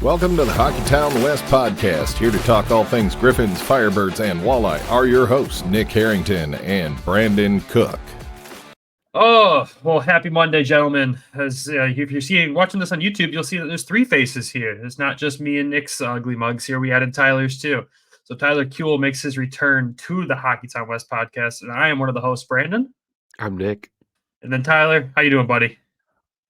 Welcome to the Hockeytown West Podcast. Here to talk all things Griffins, Firebirds, and Walleye are your hosts, Nick Harrington and Brandon Cook. Oh, well, happy Monday, gentlemen. As if you're watching this on YouTube, you'll see that there's three faces here. It's not just me and Nick's ugly mugs here. We added Tyler's too. So Tyler Kuehl makes his return to the Hockeytown West Podcast, and I am one of the hosts, Brandon. I'm Nick. And then Tyler, how you doing, buddy?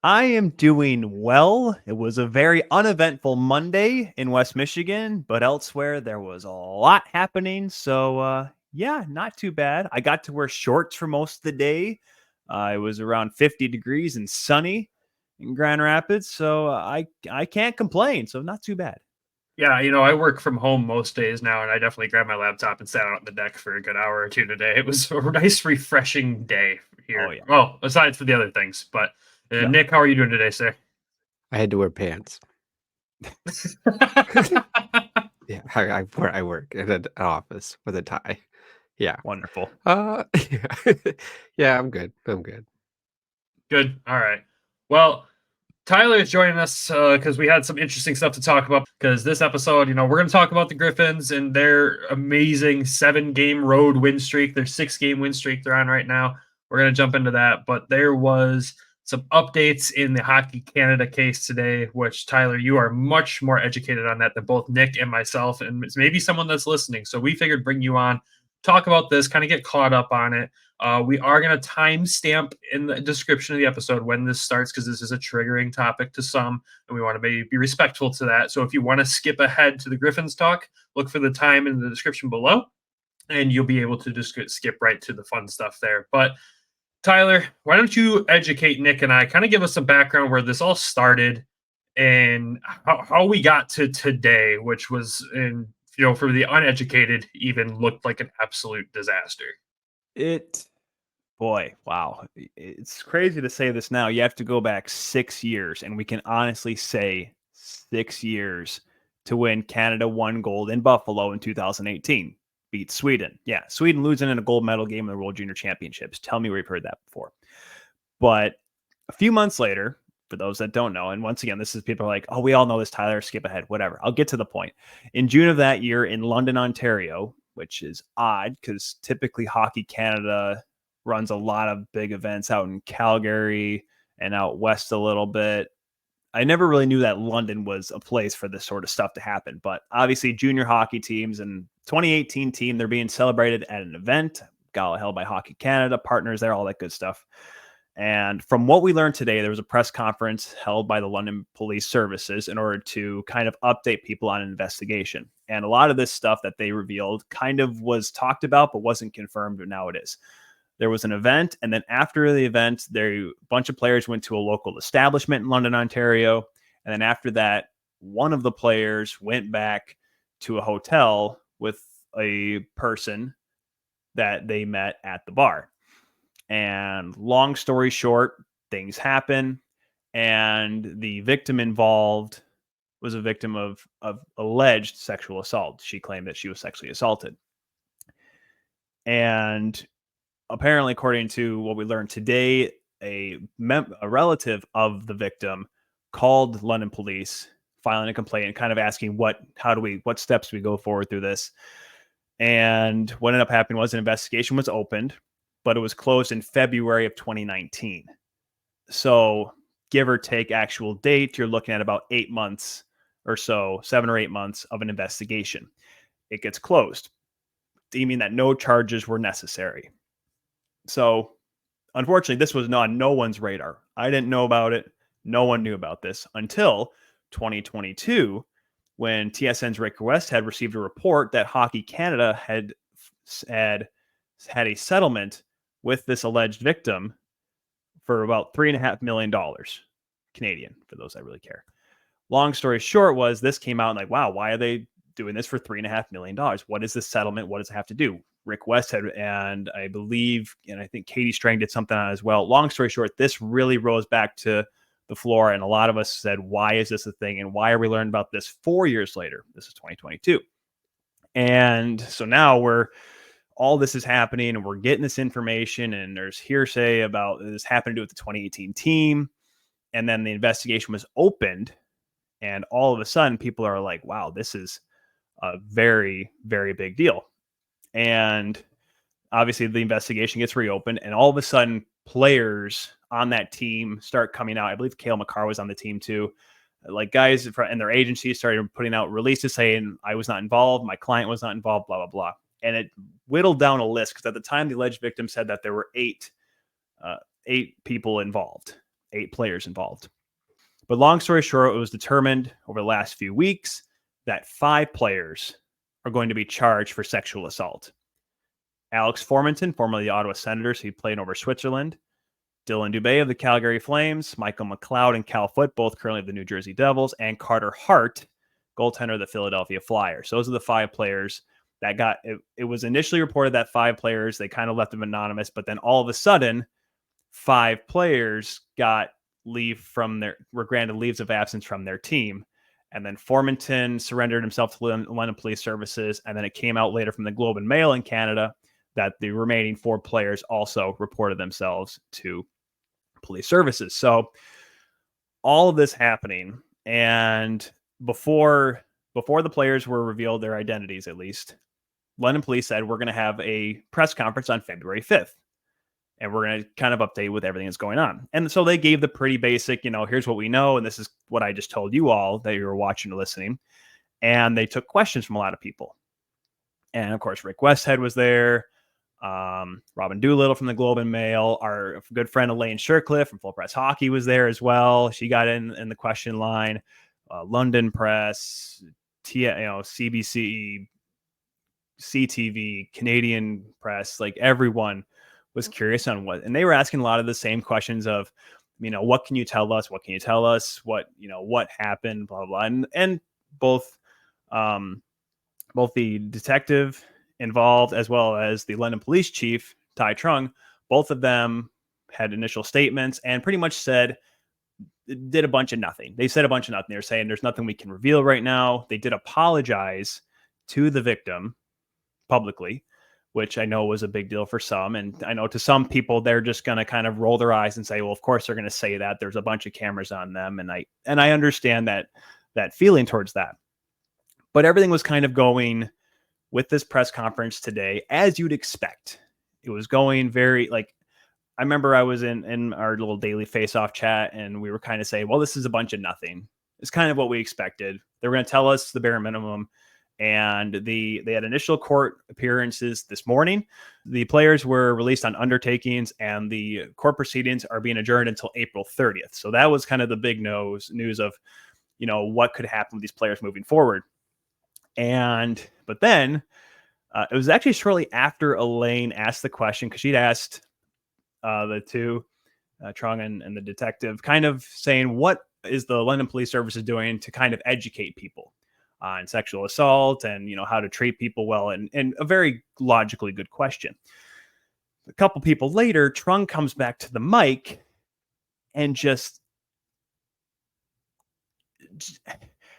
I am doing well. It was a very uneventful Monday in West Michigan, but elsewhere there was a lot happening. So, not too bad. I got to wear shorts for most of the day. It was around 50 degrees and sunny in Grand Rapids, so I can't complain. So not too bad. Yeah, I work from home most days now, and I definitely grabbed my laptop and sat out on the deck for a good hour or two today. It was a nice, refreshing day here. Oh, yeah. Well, aside from the other things, but Yeah. Nick, how are you doing today, sir? I had to wear pants. Yeah, I work in an office with a tie. Yeah. Wonderful. Yeah, I'm good. Good. All right. Well, Tyler is joining us because we had some interesting stuff to talk about. Because this episode, we're going to talk about the Griffins and their amazing 7-game road win streak, their 6-game win streak they're on right now. We're going to jump into that. But there was some updates in the Hockey Canada case today, which, Tyler, you are much more educated on that than both Nick and myself, and it's maybe someone that's listening. So we figured bring you on, talk about this, kind of get caught up on it. We are going to timestamp in the description of the episode when this starts, because this is a triggering topic to some, and we want to be respectful to that. So if you want to skip ahead to the Griffins talk, look for the time in the description below, and you'll be able to just skip right to the fun stuff there. But Tyler, why don't you educate Nick and I, kind of give us some background where this all started and how we got to today, which was, for the uneducated, even looked like an absolute disaster. Wow. It's crazy to say this now. You have to go back 6 years, and we can honestly say 6 years to when Canada won gold in Buffalo in 2018. Beat Sweden. Yeah, Sweden losing in a gold medal game in the World Junior Championships. Tell me where you've heard that before. But a few months later, for those that don't know, and once again, this is people are like, oh, we all know this, Tyler, skip ahead, whatever. I'll get to the point. In June of that year in London, Ontario, which is odd because typically Hockey Canada runs a lot of big events out in Calgary and out west a little bit. I never really knew that London was a place for this sort of stuff to happen, but obviously junior hockey teams and 2018 team, they're being celebrated at an event, gala held by Hockey Canada, partners there, all that good stuff. And from what we learned today, there was a press conference held by the London Police Services in order to kind of update people on an investigation. And a lot of this stuff that they revealed kind of was talked about, but wasn't confirmed, but now it is. There was an event, and then after the event, a bunch of players went to a local establishment in London, Ontario. And then after that, one of the players went back to a hotel with a person that they met at the bar. And long story short, things happen, and the victim involved was a victim of alleged sexual assault. She claimed that she was sexually assaulted. And apparently, according to what we learned today, a relative of the victim called London police, filing a complaint and kind of asking what steps do we go forward through this. And what ended up happening was an investigation was opened, but it was closed in February of 2019. So give or take actual date, you're looking at about 8 months or so, 7 or 8 months of an investigation. It gets closed, deeming that no charges were necessary. So, unfortunately, this was on no one's radar. I didn't know about it. No one knew about this until 2022, when TSN's Rick West had received a report that Hockey Canada had a settlement with this alleged victim for about $3.5 million Canadian, for those that really care. Long story short was this came out and like, wow, why are they doing this for $3.5 million? What is this settlement? What does it have to do? Rick West had, and I believe, and I think Katie Strang did something on it as well. Long story short, this really rose back to the floor, and a lot of us said, why is this a thing, and why are we learning about this 4 years later? This is 2022. And so now all this is happening, and we're getting this information, and there's hearsay about this happened to do with the 2018 team, and then the investigation was opened, And all of a sudden, people are like, wow, this is a very, very big deal. And obviously, the investigation gets reopened, and all of a sudden, players on that team start coming out. I believe Cale Makar was on the team too. Like guys and their agencies started putting out releases saying, I was not involved, my client was not involved, blah, blah, blah. And it whittled down a list because at the time, the alleged victim said that there were eight people involved, 8 players involved. But long story short, it was determined over the last few weeks that 5 players are going to be charged for sexual assault. Alex Formenton, formerly the Ottawa Senators, he played over Switzerland. Dylan Dubé of the Calgary Flames, Michael McLeod and Cal Foote, both currently of the New Jersey Devils, and Carter Hart, goaltender of the Philadelphia Flyers. So those are the 5 players that got it. It was initially reported that 5 players, they kind of left them anonymous, but then all of a sudden, 5 players were granted leaves of absence from their team. And then Formenton surrendered himself to London Police Services. And then it came out later from the Globe and Mail in Canada that the remaining 4 players also reported themselves to police services. So all of this happening, and before the players were revealed their identities, at least, London Police said, we're going to have a press conference on February 5th. And we're going to kind of update with everything that's going on. And so they gave the pretty basic, here's what we know. And this is what I just told you all that you were watching or listening. And they took questions from a lot of people. And of course, Rick Westhead was there. Robin Doolittle from the Globe and Mail. Our good friend Elaine Shercliffe from Full Press Hockey was there as well. She got in the question line. London Press, CBC, CTV, Canadian Press, like everyone was curious on and they were asking a lot of the same questions of, what can you tell us? What can you tell us? What happened, blah, blah, blah. And both the detective involved as well as the London Police Chief, Ty Trung, both of them had initial statements and pretty much did a bunch of nothing. They said a bunch of nothing. They were saying there's nothing we can reveal right now. They did apologize to the victim publicly, which I know was a big deal for some. And I know to some people, they're just going to kind of roll their eyes and say, well, of course they're going to say that. There's a bunch of cameras on them. And I understand that feeling towards that. But everything was kind of going with this press conference today, as you'd expect. It was going very, I remember I was in our little daily face-off chat and we were kind of saying, well, this is a bunch of nothing. It's kind of what we expected. They were going to tell us the bare minimum. And they had initial court appearances this morning. The players were released on undertakings and the court proceedings are being adjourned until April 30th. So that was kind of the big news of, what could happen with these players moving forward. But then it was actually shortly after Elaine asked the question, because she'd asked the two, Trung and the detective, kind of saying, what is the London Police Services doing to kind of educate people on sexual assault and, how to treat people well, and a very logically good question. A couple people later, Trung comes back to the mic and just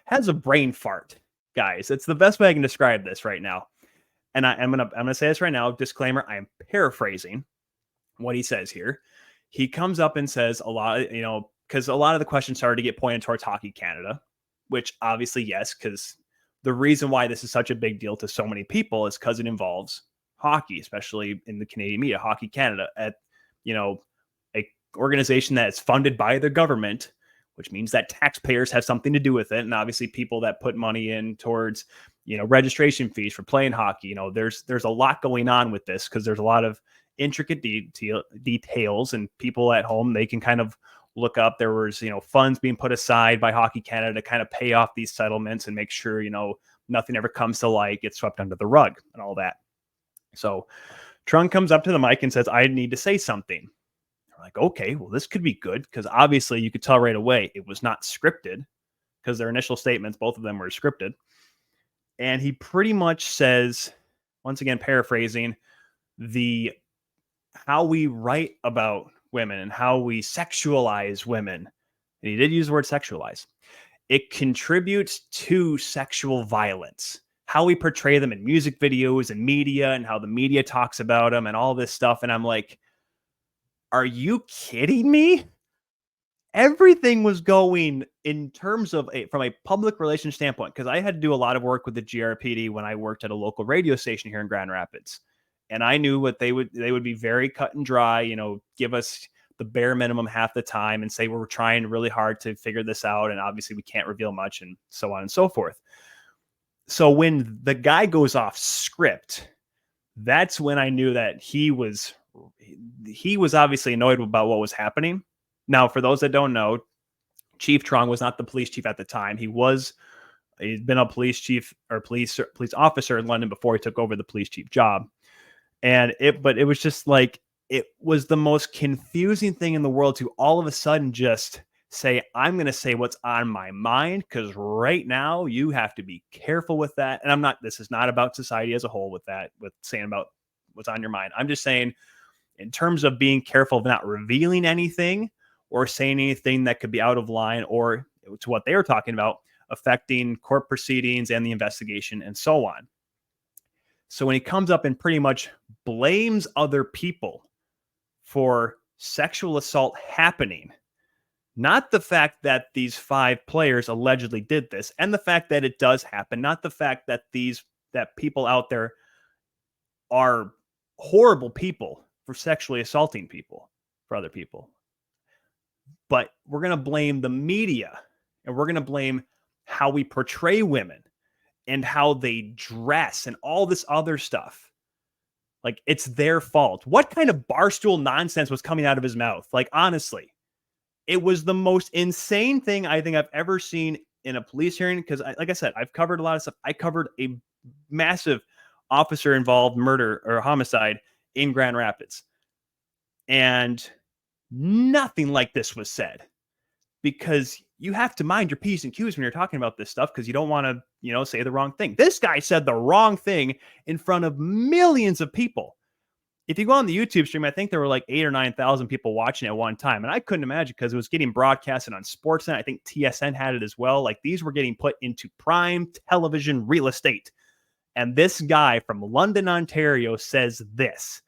has a brain fart. Guys, it's the best way I can describe this right now. And I'm gonna say this right now. Disclaimer: I am paraphrasing what he says here. He comes up and says a lot, because a lot of the questions started to get pointed towards Hockey Canada, which obviously yes, because the reason why this is such a big deal to so many people is because it involves hockey, especially in the Canadian media. Hockey Canada, at a organization that is funded by the government, which means that taxpayers have something to do with it. And obviously people that put money in towards, registration fees for playing hockey. There's a lot going on with this because there's a lot of intricate details, and people at home, they can kind of look up. There was, funds being put aside by Hockey Canada to kind of pay off these settlements and make sure, nothing ever comes to light, gets swept under the rug and all that. So Trung comes up to the mic and says, I need to say something. Like, okay, well, this could be good, because obviously you could tell right away it was not scripted, because their initial statements, both of them were scripted. And he pretty much says, once again, paraphrasing, how we write about women and how we sexualize women. And he did use the word sexualize. It contributes to sexual violence. How we portray them in music videos and media, and how the media talks about them and all this stuff. And I'm like, are you kidding me? everything was going in terms of from a public relations standpoint, because I had to do a lot of work with the GRPD when I worked at a local radio station here in Grand Rapids. And I knew what they would be very cut and dry, give us the bare minimum half the time and say we're trying really hard to figure this out. And obviously we can't reveal much and so on and so forth. So when the guy goes off script, that's when I knew that he was obviously annoyed about what was happening. Now, for those that don't know, Chief Trong was not the police chief at the time. He'd been a police chief or police officer in London before he took over the police chief job. But it was just like, it was the most confusing thing in the world to all of a sudden just say, I'm going to say what's on my mind, because right now you have to be careful with that. And this is not about society as a whole with saying about what's on your mind. I'm just saying in terms of being careful of not revealing anything or saying anything that could be out of line or to what they were talking about, affecting court proceedings and the investigation and so on. So when he comes up and pretty much blames other people for sexual assault happening, not the fact that these 5 players allegedly did this, and the fact that it does happen, not the fact that that people out there are horrible people for sexually assaulting people, for other people. But we're going to blame the media, and we're going to blame how we portray women and how they dress and all this other stuff. Like, it's their fault. What kind of barstool nonsense was coming out of his mouth? Like, honestly, it was the most insane thing I think I've ever seen in a police hearing. Because, like I said, I've covered a lot of stuff. I covered a massive officer-involved murder or homicide in Grand Rapids. And nothing like this was said, because you have to mind your P's and Q's when you're talking about this stuff, because you don't want to, say the wrong thing. This guy said the wrong thing in front of millions of people. If you go on the YouTube stream, I think there were like 8,000 or 9,000 people watching at one time. And I couldn't imagine, because it was getting broadcasted on Sportsnet. I think TSN had it as well. Like, these were getting put into prime television real estate. And this guy from London, Ontario says this.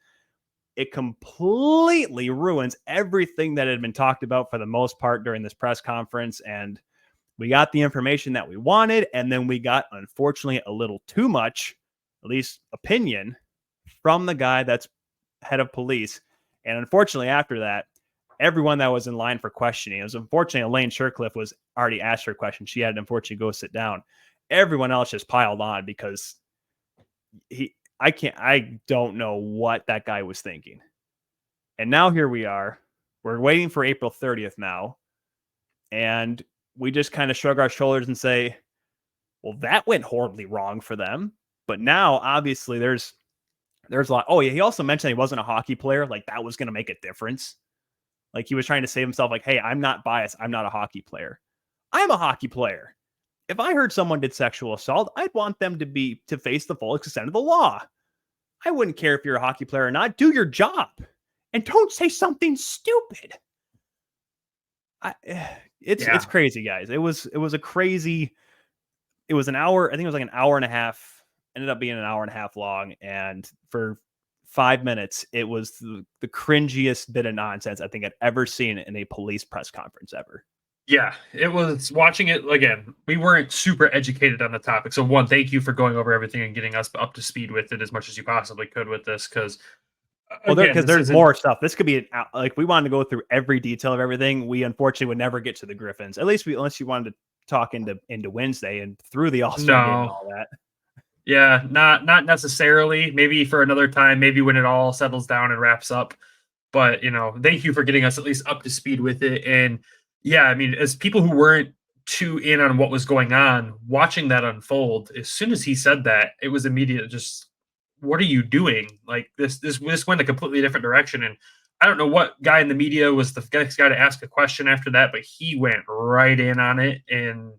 It completely ruins everything that had been talked about for the most part during this press conference. And we got the information that we wanted. And then we got, unfortunately, a little too much, at least opinion, from the guy that's head of police. And unfortunately, after that, everyone that was in line for questioning, it was unfortunately Elaine Shercliffe was already asked her question. She had to unfortunately go sit down. Everyone else just piled on, because I don't know what that guy was thinking. And now here we are. We're waiting for April 30th now. And we just kind of shrug our shoulders and say, well, that went horribly wrong for them. But now, obviously, there's a lot. Oh, yeah. He also mentioned he wasn't a hockey player. Like, that was going to make a difference. Like, he was trying to save himself. Like, hey, I'm not biased. I'm not a hockey player. I'm a hockey player. If I heard someone did sexual assault, I'd want them to face the full extent of the law. I wouldn't care if you're a hockey player or not. Do your job and don't say something stupid. It's crazy, guys. It was a crazy. It was an hour. I think it was like an hour and a half. Ended up being an hour and a half long, and for 5 minutes, it was the cringiest bit of nonsense I think I'd ever seen in a police press conference ever. Yeah, it was. Watching it again, we weren't super educated on the topic. So one, thank you for going over everything and getting us up to speed with it as much as you possibly could with this. Because there's more stuff. This could be like, we wanted to go through every detail of everything. We unfortunately would never get to the Griffins. At least unless you wanted to talk into Wednesday and through the All-Star game and all that. Yeah, not necessarily. Maybe for another time. Maybe when it all settles down and wraps up. But thank you for getting us at least up to speed with it. And yeah, I mean, as people who weren't too in on what was going on, watching that unfold, as soon as he said that, it was immediate. Just, what are you doing? Like, this went a completely different direction. And I don't know what guy in the media was the next guy to ask a question after that, but he went right in on it, and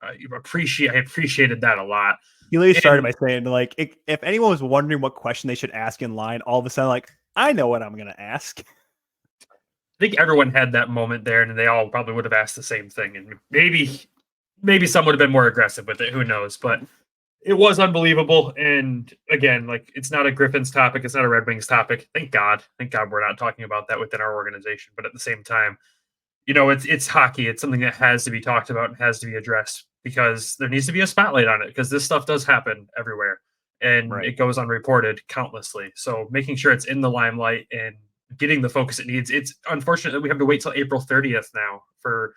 I appreciated that a lot. He literally started by saying, like, if anyone was wondering what question they should ask in line, all of a sudden, like, I know what I'm going to ask. I think everyone had that moment there, and they all probably would have asked the same thing. And maybe some would have been more aggressive with it. Who knows? But it was unbelievable. And again, like, it's not a Griffins topic. It's not a Red Wings topic. Thank God. Thank God we're not talking about that within our organization. But at the same time, it's hockey. It's something that has to be talked about and has to be addressed because there needs to be a spotlight on it because this stuff does happen everywhere and Right. it goes unreported countlessly. So making sure it's in the limelight and getting the focus it needs. It's unfortunate that we have to wait till April 30th now for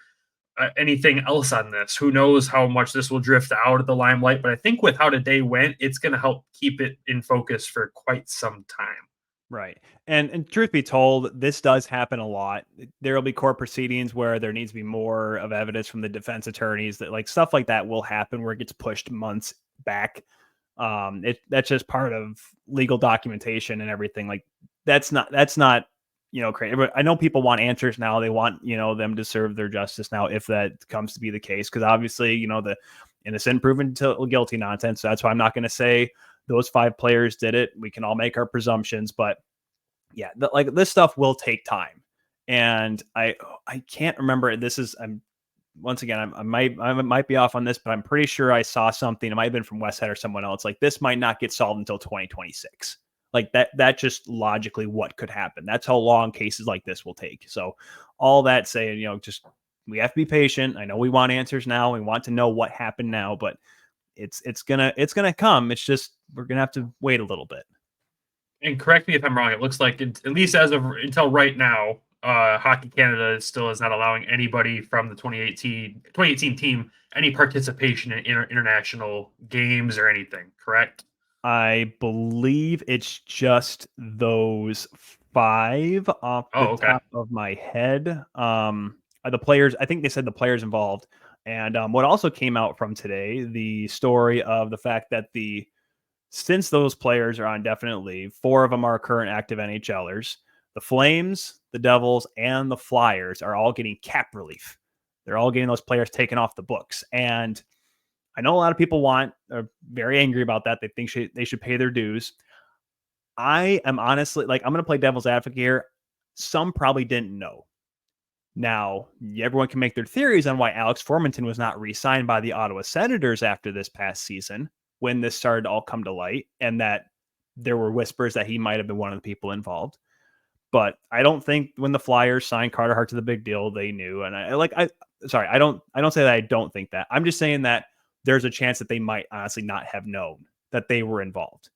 anything else on this. Who knows how much this will drift out of the limelight, but I think with how today went, it's going to help keep it in focus for quite some time. Right. And truth be told, this does happen a lot. There will be court proceedings where there needs to be more of evidence from the defense attorneys that like stuff like that will happen where it gets pushed months back. That's just part of legal documentation and everything. Like that's not crazy. But I know people want answers now. They want, them to serve their justice now if that comes to be the case. Because obviously, the innocent proven guilty nonsense. So that's why I'm not going to say those 5 players did it. We can all make our presumptions, but yeah, this stuff will take time. And I can't remember. Once again, I might be off on this, but I'm pretty sure I saw something. It might have been from Westhead or someone else. Like this might not get solved until 2026. Like that just logically what could happen. That's how long cases like this will take. So all that saying, just we have to be patient. I know we want answers now. We want to know what happened now, but it's gonna come. It's just we're gonna have to wait a little bit. And correct me if I'm wrong. It looks like at least until right now, Hockey Canada still is not allowing anybody from the 2018 team any participation in international games or anything. Correct? I believe it's just those 5 off the top of my head. The players, I think they said the players involved. And what also came out from today, the story of the fact that since those players are on indefinite leave, 4 of them are current active NHLers. The Flames, the Devils, and the Flyers are all getting cap relief. They're all getting those players taken off the books. And I know a lot of people are very angry about that. They think they should pay their dues. I am honestly, I'm going to play devil's advocate here. Some probably didn't know. Now, everyone can make their theories on why Alex Formanton was not re-signed by the Ottawa Senators after this past season when this started to all come to light, and that there were whispers that he might have been one of the people involved. But I don't think when the Flyers signed Carter Hart to the big deal, they knew. And I don't say that I don't think that. I'm just saying that there's a chance that they might honestly not have known that they were involved.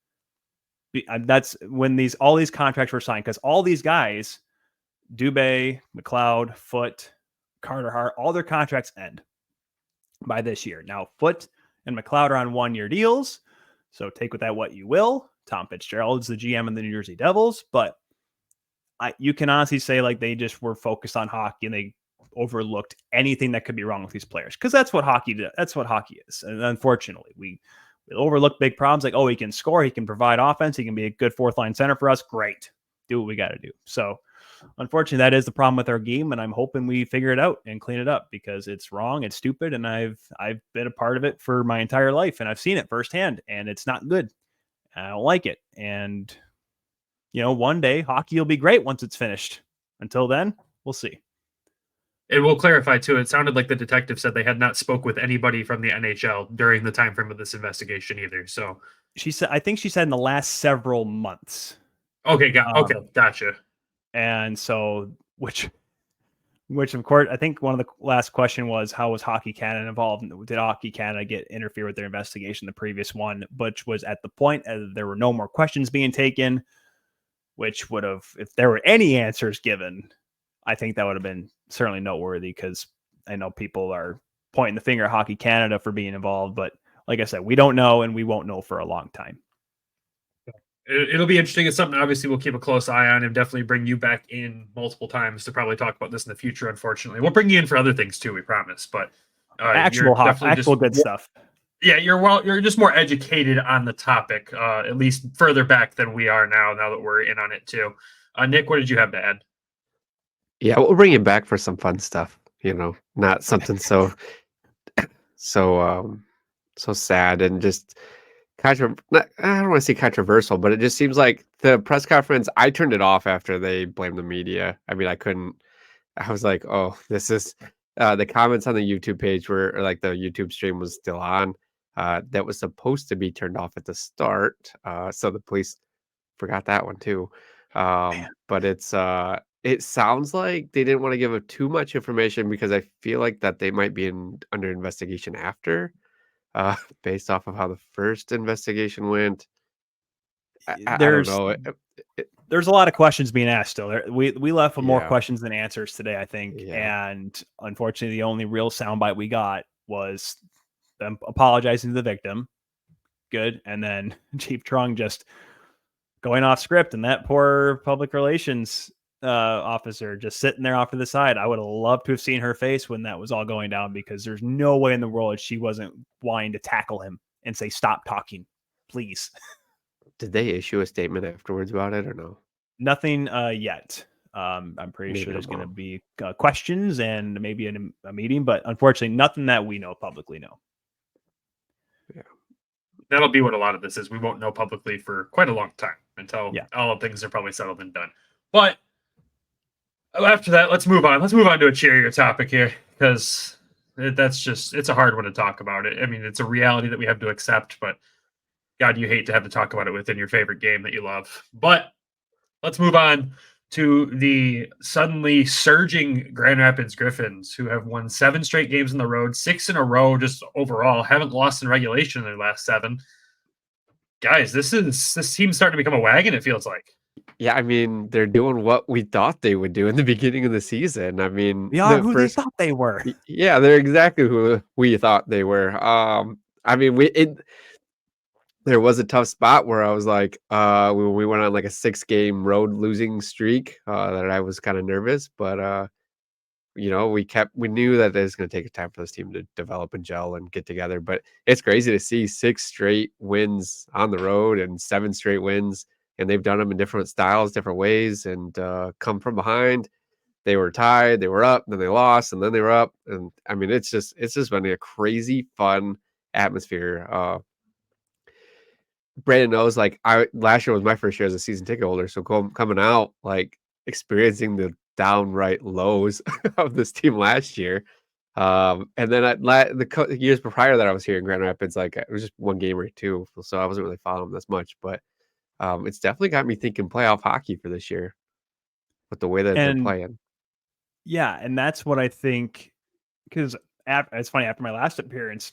That's when all these contracts were signed, because all these guys, Dubé, McLeod, Foote, Carter Hart, all their contracts end by this year. Now, Foote and McLeod are on 1-year deals, so take with that what you will. Tom Fitzgerald is the GM of the New Jersey Devils, but you can honestly say they just were focused on hockey and they overlooked anything that could be wrong with these players, because that's what hockey is. And unfortunately, we overlook big problems like, he can score, he can provide offense, he can be a good 4th line center for us. Great, do what we got to do. So unfortunately, that is the problem with our game, and I'm hoping we figure it out and clean it up, because it's wrong, it's stupid, and I've been a part of it for my entire life, and I've seen it firsthand, and it's not good. I don't like it. And one day hockey will be great once it's finished. Until then, we'll see. It will clarify too. It sounded like the detective said they had not spoke with anybody from the NHL during the time frame of this investigation either. So I think she said in the last several months. Okay, gotcha. And so, which of course, I think one of the last question was, how was Hockey Canada involved? Did Hockey Canada interfere with their investigation? The previous one, which was at the point there were no more questions being taken, which would have, if there were any answers given, I think that would have been certainly noteworthy, because I know people are pointing the finger at Hockey Canada for being involved, but like I said, we don't know, and we won't know for a long time. It'll be interesting. It's something obviously we'll keep a close eye on and definitely bring you back in multiple times to probably talk about this in the future. Unfortunately, we'll bring you in for other things too, we promise. But actual good stuff. Yeah, you're just more educated on the topic, at least further back than we are now that we're in on it too. Nick, what did you have to add? Yeah, we'll bring you back for some fun stuff, not something so sad and just I don't want to say controversial, but it just seems like the press conference, I turned it off after they blamed the media. I mean, I was like, oh, this is the comments on the YouTube page the YouTube stream was still on. That was supposed to be turned off at the start. So the police forgot that one too. But it's it sounds like they didn't want to give up too much information because I feel like that they might be under investigation after, based off of how the first investigation went. I don't There's know. there's a lot of questions being asked still. We left with more Yeah. questions than answers today, I think. Yeah. And unfortunately, the only real soundbite we got was them apologizing to the victim. Good. And then Chief Trung just going off script, and that poor public relations officer just sitting there off to the side. I would have loved to have seen her face when that was all going down, because there's no way in the world she wasn't wanting to tackle him and say, "Stop talking, please." Did they issue a statement afterwards about it or no? Nothing yet. I'm pretty Maybe sure there's going to tomorrow. be questions and maybe a meeting, but unfortunately, nothing that we know publicly. No. Yeah. That'll be what a lot of this is. We won't know publicly for quite a long time until Yeah. all things are probably settled and done. But after that, let's move on. Let's move on to a cheerier topic here, because it's a hard one to talk about. I mean, it's a reality that we have to accept, but God, you hate to have to talk about it within your favorite game that you love. But let's move on to the suddenly surging Grand Rapids Griffins, who have won 7 straight games on the road, 6 in a row just overall, haven't lost in regulation in their last 7. Guys, this team's starting to become a wagon, it feels like. Yeah, I mean, they're doing what we thought they would do in the beginning of the season. I mean, They are the who first, they thought they were. yeah, they're exactly who we thought they were. I mean, there was a tough spot where I was like, when we went on like a 6-game road losing streak, that I was kind of nervous, but we knew that it's going to take time for this team to develop and gel and get together. But it's crazy to see 6 straight wins on the road and 7 straight wins, and they've done them in different styles, different ways, and come from behind. They were tied, they were up, then they lost, and then they were up. And I mean, it's just been a crazy fun atmosphere. Brandon knows, like, last year was my first year as a season ticket holder, so coming out, like, experiencing the downright lows of this team last year, and then the years prior that I was here in Grand Rapids, like, it was just 1 game or 2, so I wasn't really following them this much, but it's definitely got me thinking playoff hockey for this year with the way that they're And playing. yeah, and that's what I think, because it's funny, after my last appearance,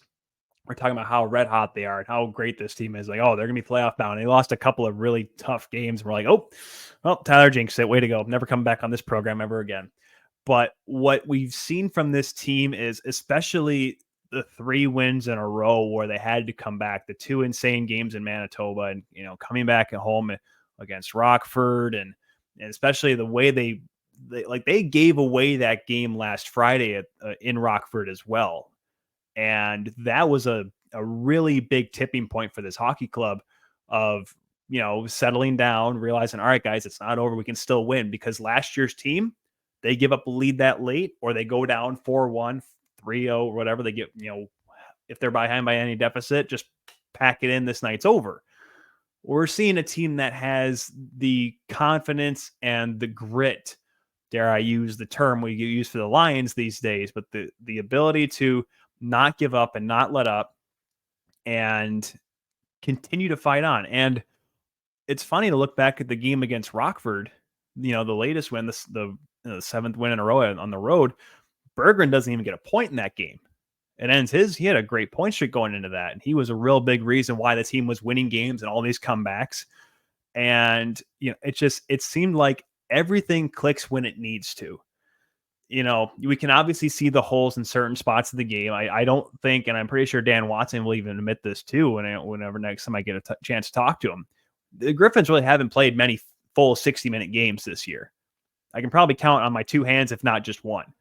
we're talking about how red hot they are and how great this team is. Like, oh, they're going to be playoff bound. They lost a couple of really tough games. We're like, oh, well, Tyler jinxed it. Way to go. Never come back on this program ever again. But what we've seen from this team is, especially the 3 wins in a row where they had to come back, the 2 insane games in Manitoba, and, coming back at home against Rockford, and especially the way they gave away that game last Friday in Rockford as well. And that was a really big tipping point for this hockey club of, settling down, realizing, all right, guys, it's not over. We can still win, because last year's team, they give up a lead that late, or they go down 4-1, 3-0, or whatever. They get, if they're behind by any deficit, just pack it in. This night's over. We're seeing a team that has the confidence and the grit, dare I use the term we use for the Lions these days, but the ability to not give up and not let up and continue to fight on. And it's funny to look back at the game against Rockford, the latest win, the 7th win in a row on the road. Berggren doesn't even get a point in that game. It ends he had a great point streak going into that. And he was a real big reason why the team was winning games and all these comebacks. And, it seemed like everything clicks when it needs to. We can obviously see the holes in certain spots of the game. I don't think, and I'm pretty sure Dan Watson will even admit this too, whenever next time I get a chance to talk to him. The Griffins really haven't played many full 60-minute games this year. I can probably count on my 2 hands, if not just one.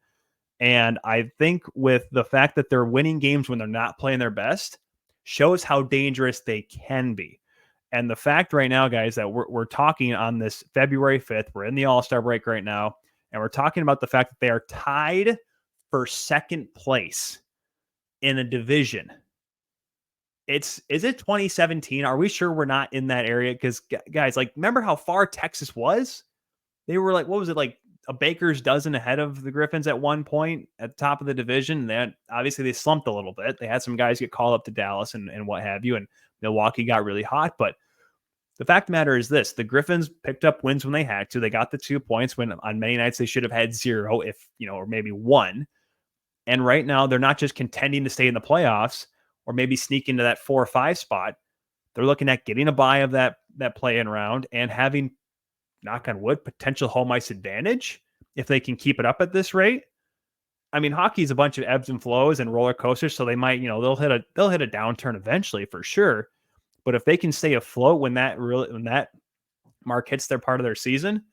And I think with the fact that they're winning games when they're not playing their best shows how dangerous they can be. And the fact right now, guys, that we're talking on this February 5th, we're in the All-Star break right now, and we're talking about the fact that they are tied for 2nd place in a division. Is it 2017? Are we sure we're not in that area? Because, guys, like, remember how far Texas was? They were like, what was it, like a baker's dozen ahead of the Griffins at one point at the top of the division. Then obviously they slumped a little bit. They had some guys get called up to Dallas and what have you, and Milwaukee got really hot. But The fact of the matter is this: the Griffins picked up wins when they had to. They got the 2 points when on many nights they should have had 0, if or maybe 1. And right now they're not just contending to stay in the playoffs or maybe sneak into that 4 or 5 spot. They're looking at getting a bye of that play-in round and having, knock on wood, potential home ice advantage if they can keep it up at this rate. I mean, hockey is a bunch of ebbs and flows and roller coasters, so they might, they'll hit a downturn eventually for sure. But if they can stay afloat when that mark hits their part of their season,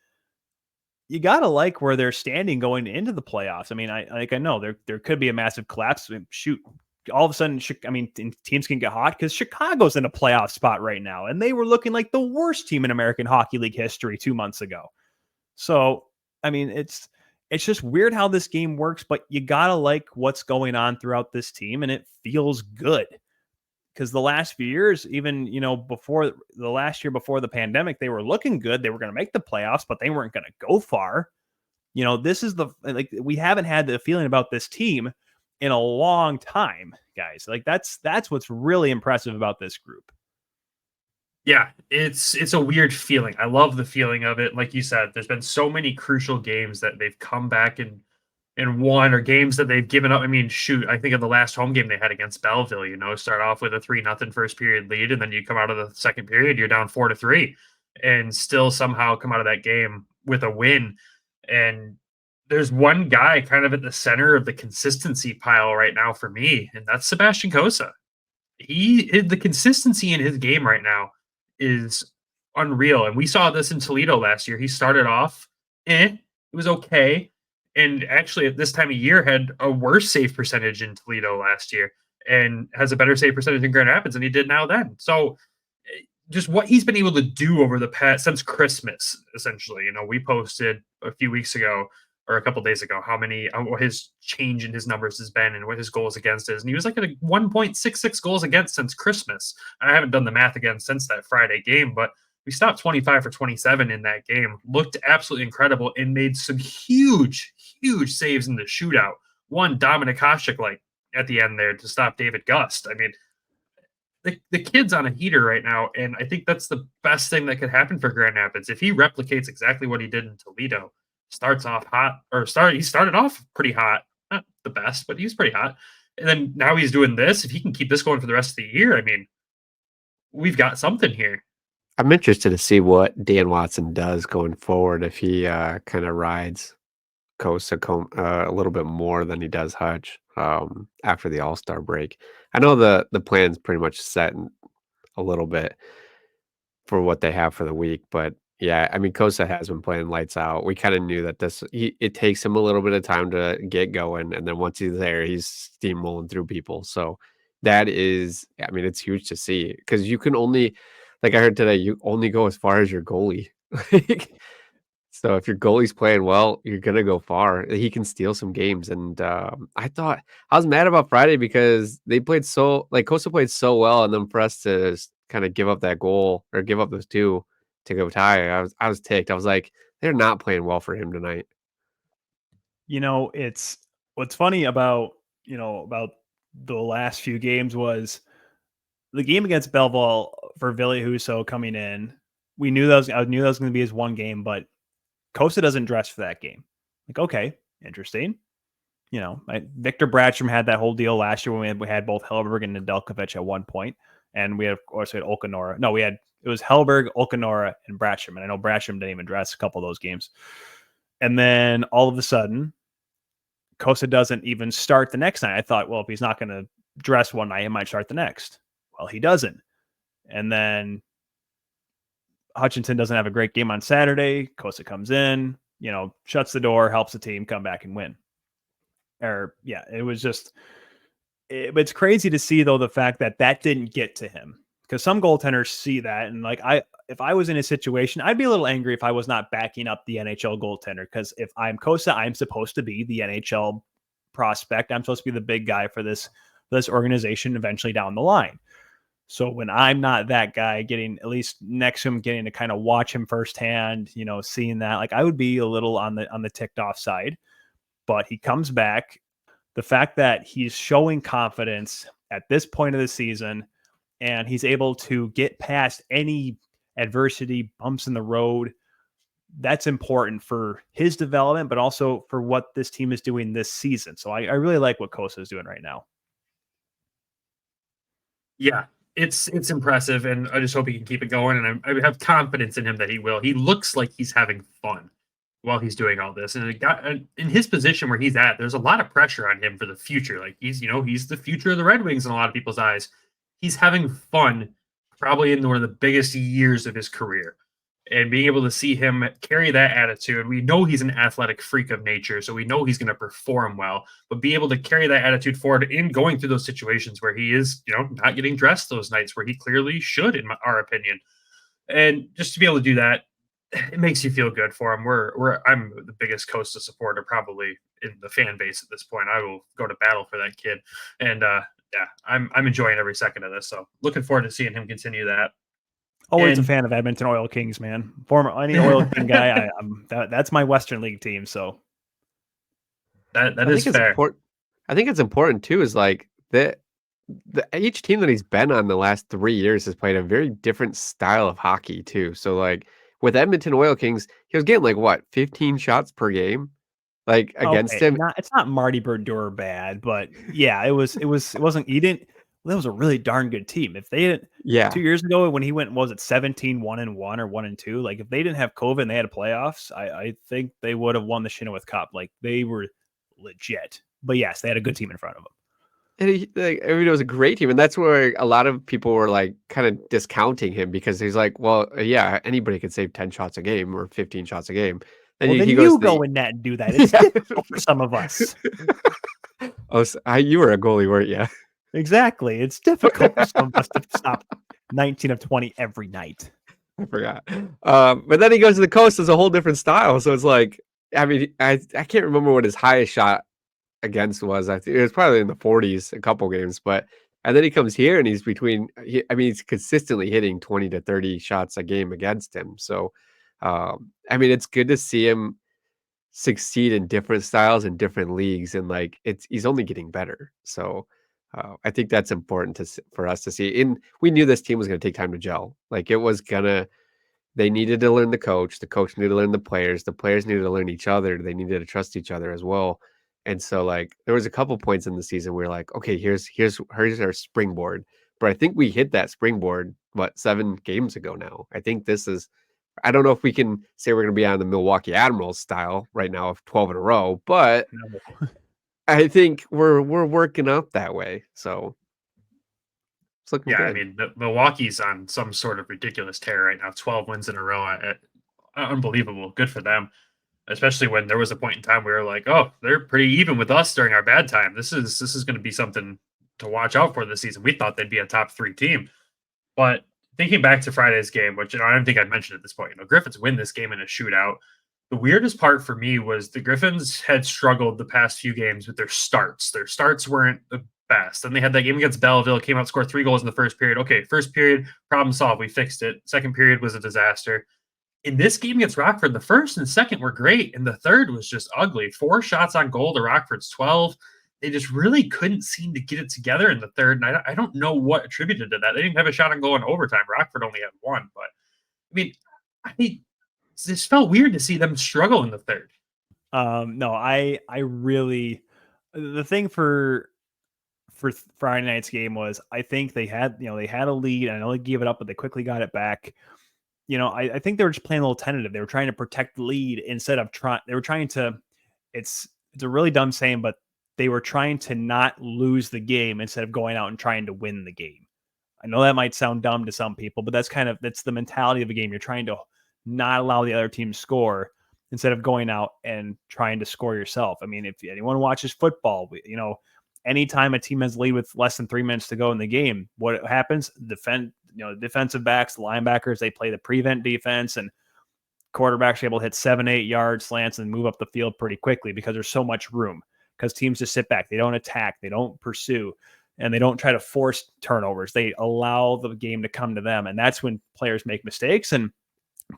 you gotta like where they're standing going into the playoffs. I mean, I know there could be a massive collapse. Shoot, all of a sudden, teams can get hot because Chicago's in a playoff spot right now, and they were looking like the worst team in American Hockey League history 2 months ago. So, I mean, it's just weird how this game works, but you gotta like what's going on throughout this team, and it feels good. Because the last few years, even, before the last year before the pandemic, they were looking good. They were going to make the playoffs, but they weren't going to go far. This is we haven't had the feeling about this team in a long time, guys. Like that's what's really impressive about this group. Yeah, it's a weird feeling. I love the feeling of it. Like you said, there's been so many crucial games that they've come back and won, or games that they've given up. I mean, shoot, I think of the last home game they had against Belleville, start off with a 3-0 first period lead, and then you come out of the second period, you're down 4-3, and still somehow come out of that game with a win. And there's one guy kind of at the center of the consistency pile right now for me, and that's Sebastian Cossa. The consistency in his game right now is unreal. And we saw this in Toledo last year. He started off, it was okay. And actually, at this time of year, had a worse save percentage in Toledo last year and has a better save percentage in Grand Rapids than he did now then. So just what he's been able to do over the past, since Christmas, essentially. We posted a few weeks ago or a couple days ago what his change in his numbers has been and what his goals against is. And he was like at a 1.66 goals against since Christmas. And I haven't done the math again since that Friday game, but we stopped 25 for 27 in that game. Looked absolutely incredible and made some huge saves in the shootout. One, Dominik Hasek, at the end there to stop David Gust. I mean, the kid's on a heater right now, and I think that's the best thing that could happen for Grand Rapids. If he replicates exactly what he did in Toledo, he started off pretty hot. Not the best, but he's pretty hot. And then now he's doing this. If he can keep this going for the rest of the year, I mean, we've got something here. I'm interested to see what Dan Watson does going forward if he kind of rides Cossa a little bit more than he does Hutch after the All-Star break. I know the plan's pretty much set a little bit for what they have for the week, but yeah, I mean, Cossa has been playing lights out. We kind of knew that it takes him a little bit of time to get going, and then once he's there, he's steamrolling through people. So that is, I mean, it's huge to see because you can only, like I heard today, you only go as far as your goalie. So if your goalie's playing well, you're going to go far. He can steal some games. And I was mad about Friday because they played Cossa played so well. And then for us to kind of give up that goal or give up those two to go tie, I was ticked. I was like, they're not playing well for him tonight. It's what's funny about the last few games was the game against Belleville for Ville Husso coming in. I knew that was going to be his one game, but Cossa doesn't dress for that game. Like, okay, interesting. Victor Bratstrom had that whole deal last year when we had both Hellberg and Nedeljkovic at one point, and we had Olkanora. No, it was Hellberg, Olkanora, and Bratstrom, and I know Bratstrom didn't even dress a couple of those games. And then all of a sudden, Cossa doesn't even start the next night. I thought, well, if he's not going to dress one night, he might start the next. Well, he doesn't. And then Hutchinson doesn't have a great game on Saturday. Cossa comes in, shuts the door, helps the team come back and win. It was just, it's crazy to see though, the fact that didn't get to him, because some goaltenders see that. And if I was in a situation, I'd be a little angry if I was not backing up the NHL goaltender. Because if I'm Cossa, I'm supposed to be the NHL prospect. I'm supposed to be the big guy for this organization eventually down the line. So when I'm not that guy, getting at least next to him, getting to kind of watch him firsthand, seeing that, I would be a little on the ticked off side. But he comes back. The fact that he's showing confidence at this point of the season, and he's able to get past any adversity, bumps in the road. That's important for his development, but also for what this team is doing this season. So I really like what Cossa is doing right now. Yeah, it's impressive, and I just hope he can keep it going. And I have confidence in him that he will. He looks like he's having fun while he's doing all this, and in his position where he's at, there's a lot of pressure on him for the future. Like he's the future of the Red Wings in a lot of people's eyes. He's having fun, probably in one of the biggest years of his career. And being able to see him carry that attitude, we know he's an athletic freak of nature, so we know he's going to perform well. But be able to carry that attitude forward in going through those situations where he is, not getting dressed those nights where he clearly should, in our opinion, and just to be able to do that, it makes you feel good for him. I'm the biggest Cossa supporter probably in the fan base at this point. I will go to battle for that kid, and yeah, I'm enjoying every second of this. So looking forward to seeing him continue that. Always a fan of Edmonton Oil Kings, man. Any Oil King guy, that's my Western League team. So that is fair. I think it's important too. Is like each team that he's been on the last 3 years has played a very different style of hockey too. So like with Edmonton Oil Kings, he was getting like what 15 shots per game, like against him. It's not Marty Brodeur bad, but yeah, it wasn't. He didn't. That was a really darn good team. If they didn't, 2 years ago when he went, was it 17-1-1 or 1-2? Like if they didn't have COVID and they had playoffs, I think they would have won the Chenoweth Cup. Like they were legit. But yes, they had a good team in front of them. And it was a great team, and that's where a lot of people were like kind of discounting him because he's like, well, yeah, anybody could save 10 shots a game or 15 shots a game. And well, then you go in net and do that. It's difficult for some of us. You were a goalie, weren't you? Exactly. It's difficult for some of us to stop 19 of 20 every night. I forgot. But then he goes to the coast as a whole different style. So it's like, I mean, I can't remember what his highest shot against was. I think it was probably in the 40s a couple games. And then he comes here and he's he's consistently hitting 20 to 30 shots a game against him. So, I mean, it's good to see him succeed in different styles and different leagues. And like, he's only getting better. So, I think that's important for us to see. And we knew this team was going to take time to gel. Like they needed to learn the coach needed to learn the players needed to learn each other. They needed to trust each other as well. And so like there was a couple points in the season where like, okay, here's our springboard. But I think we hit that springboard 7 games ago now. I think I don't know if we can say we're going to be on the Milwaukee Admirals style right now of 12 in a row, but I think we're working up that way. So it's looking good. I mean, Milwaukee's on some sort of ridiculous tear right now. 12 wins in a row. Unbelievable. Good for them. Especially when there was a point in time where we were like, oh, they're pretty even with us during our bad time. This is going to be something to watch out for this season. We thought they'd be a top 3 team. But thinking back to Friday's game, which I don't think I'd mentioned at this point, Griffins win this game in a shootout. The weirdest part for me was the Griffins had struggled the past few games with their starts. Their starts weren't the best. Then they had that game against Belleville, came out, scored 3 goals in the first period. Okay, first period, problem solved. We fixed it. Second period was a disaster. In this game against Rockford, the first and second were great, and the third was just ugly. 4 shots on goal to Rockford's 12. They just really couldn't seem to get it together in the third, and I don't know what attributed to that. They didn't have a shot on goal in overtime. Rockford only had 1, but I this felt weird to see them struggle in the third. No, I really, the thing for Friday night's game was I think they had a lead. I know they gave it up, but they quickly got it back. I think they were just playing a little tentative. They were trying to protect the lead instead of it's a really dumb saying, but they were trying to not lose the game instead of going out and trying to win the game. I know that might sound dumb to some people, but that's the mentality of a game. You're trying to not allow the other team to score instead of going out and trying to score yourself. I mean, if anyone watches football, anytime a team has lead with less than 3 minutes to go in the game, what happens? Defensive backs, linebackers, they play the prevent defense, and quarterbacks are able to hit 7-8 yard slants and move up the field pretty quickly because there's so much room, because teams just sit back. They don't attack, they don't pursue, and they don't try to force turnovers. They allow the game to come to them, and that's when players make mistakes and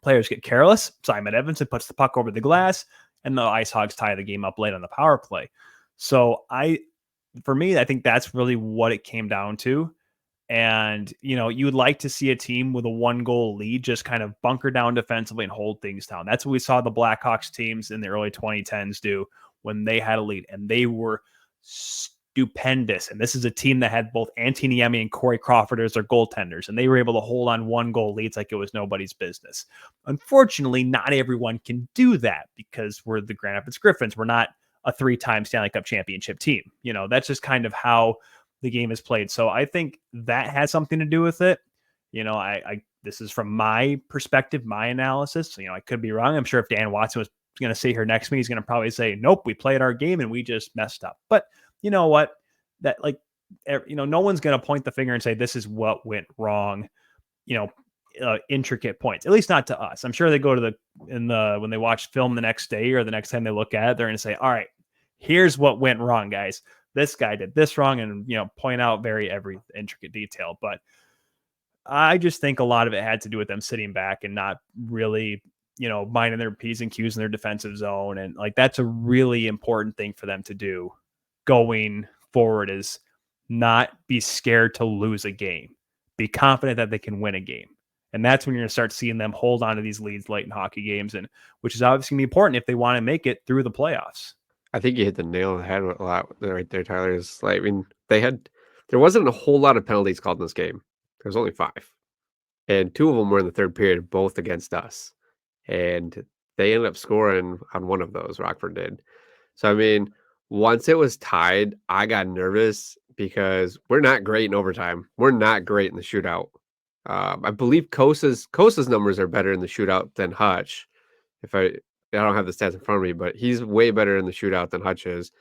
players get careless. Simon Edmondson puts the puck over the glass, and the Ice Hogs tie the game up late on the power play. So for me, I think that's really what it came down to. And, you would like to see a team with a 1-goal lead just kind of bunker down defensively and hold things down. That's what we saw the Blackhawks teams in the early 2010s do when they had a lead, and they were stupendous. And this is a team that had both Antiniemi and Corey Crawford as their goaltenders, and they were able to hold on 1-goal leads like it was nobody's business. Unfortunately, not everyone can do that because we're the Grand Rapids Griffins. We're not a 3-time Stanley Cup championship team. That's just kind of how the game is played. So I think that has something to do with it. This is from my perspective, my analysis. I could be wrong. I'm sure if Dan Watson was going to sit here next to me, he's going to probably say, nope, we played our game and we just messed up. But you know what? That no one's going to point the finger and say, this is what went wrong, intricate points, at least not to us. I'm sure they go to when they watch film the next day or the next time they look at it, they're going to say, all right, here's what went wrong, guys. This guy did this wrong, and point out every intricate detail. But I just think a lot of it had to do with them sitting back and not really, minding their P's and Q's in their defensive zone. And that's a really important thing for them to do going forward, is not be scared to lose a game, be confident that they can win a game. And that's when you're going to start seeing them hold on to these leads late in hockey games, and which is obviously going to be important if they want to make it through the playoffs. I think you hit the nail on the head a lot right there, Tyler. Is there wasn't a whole lot of penalties called in this game. There was only 5. And 2 of them were in the third period, both against us. And they ended up scoring on one of those, Rockford did. So, once it was tied, I got nervous because we're not great in overtime. We're not great in the shootout. I believe Cossa's numbers are better in the shootout than Hutch. I don't have the stats in front of me, but he's way better in the shootout than Hutch is.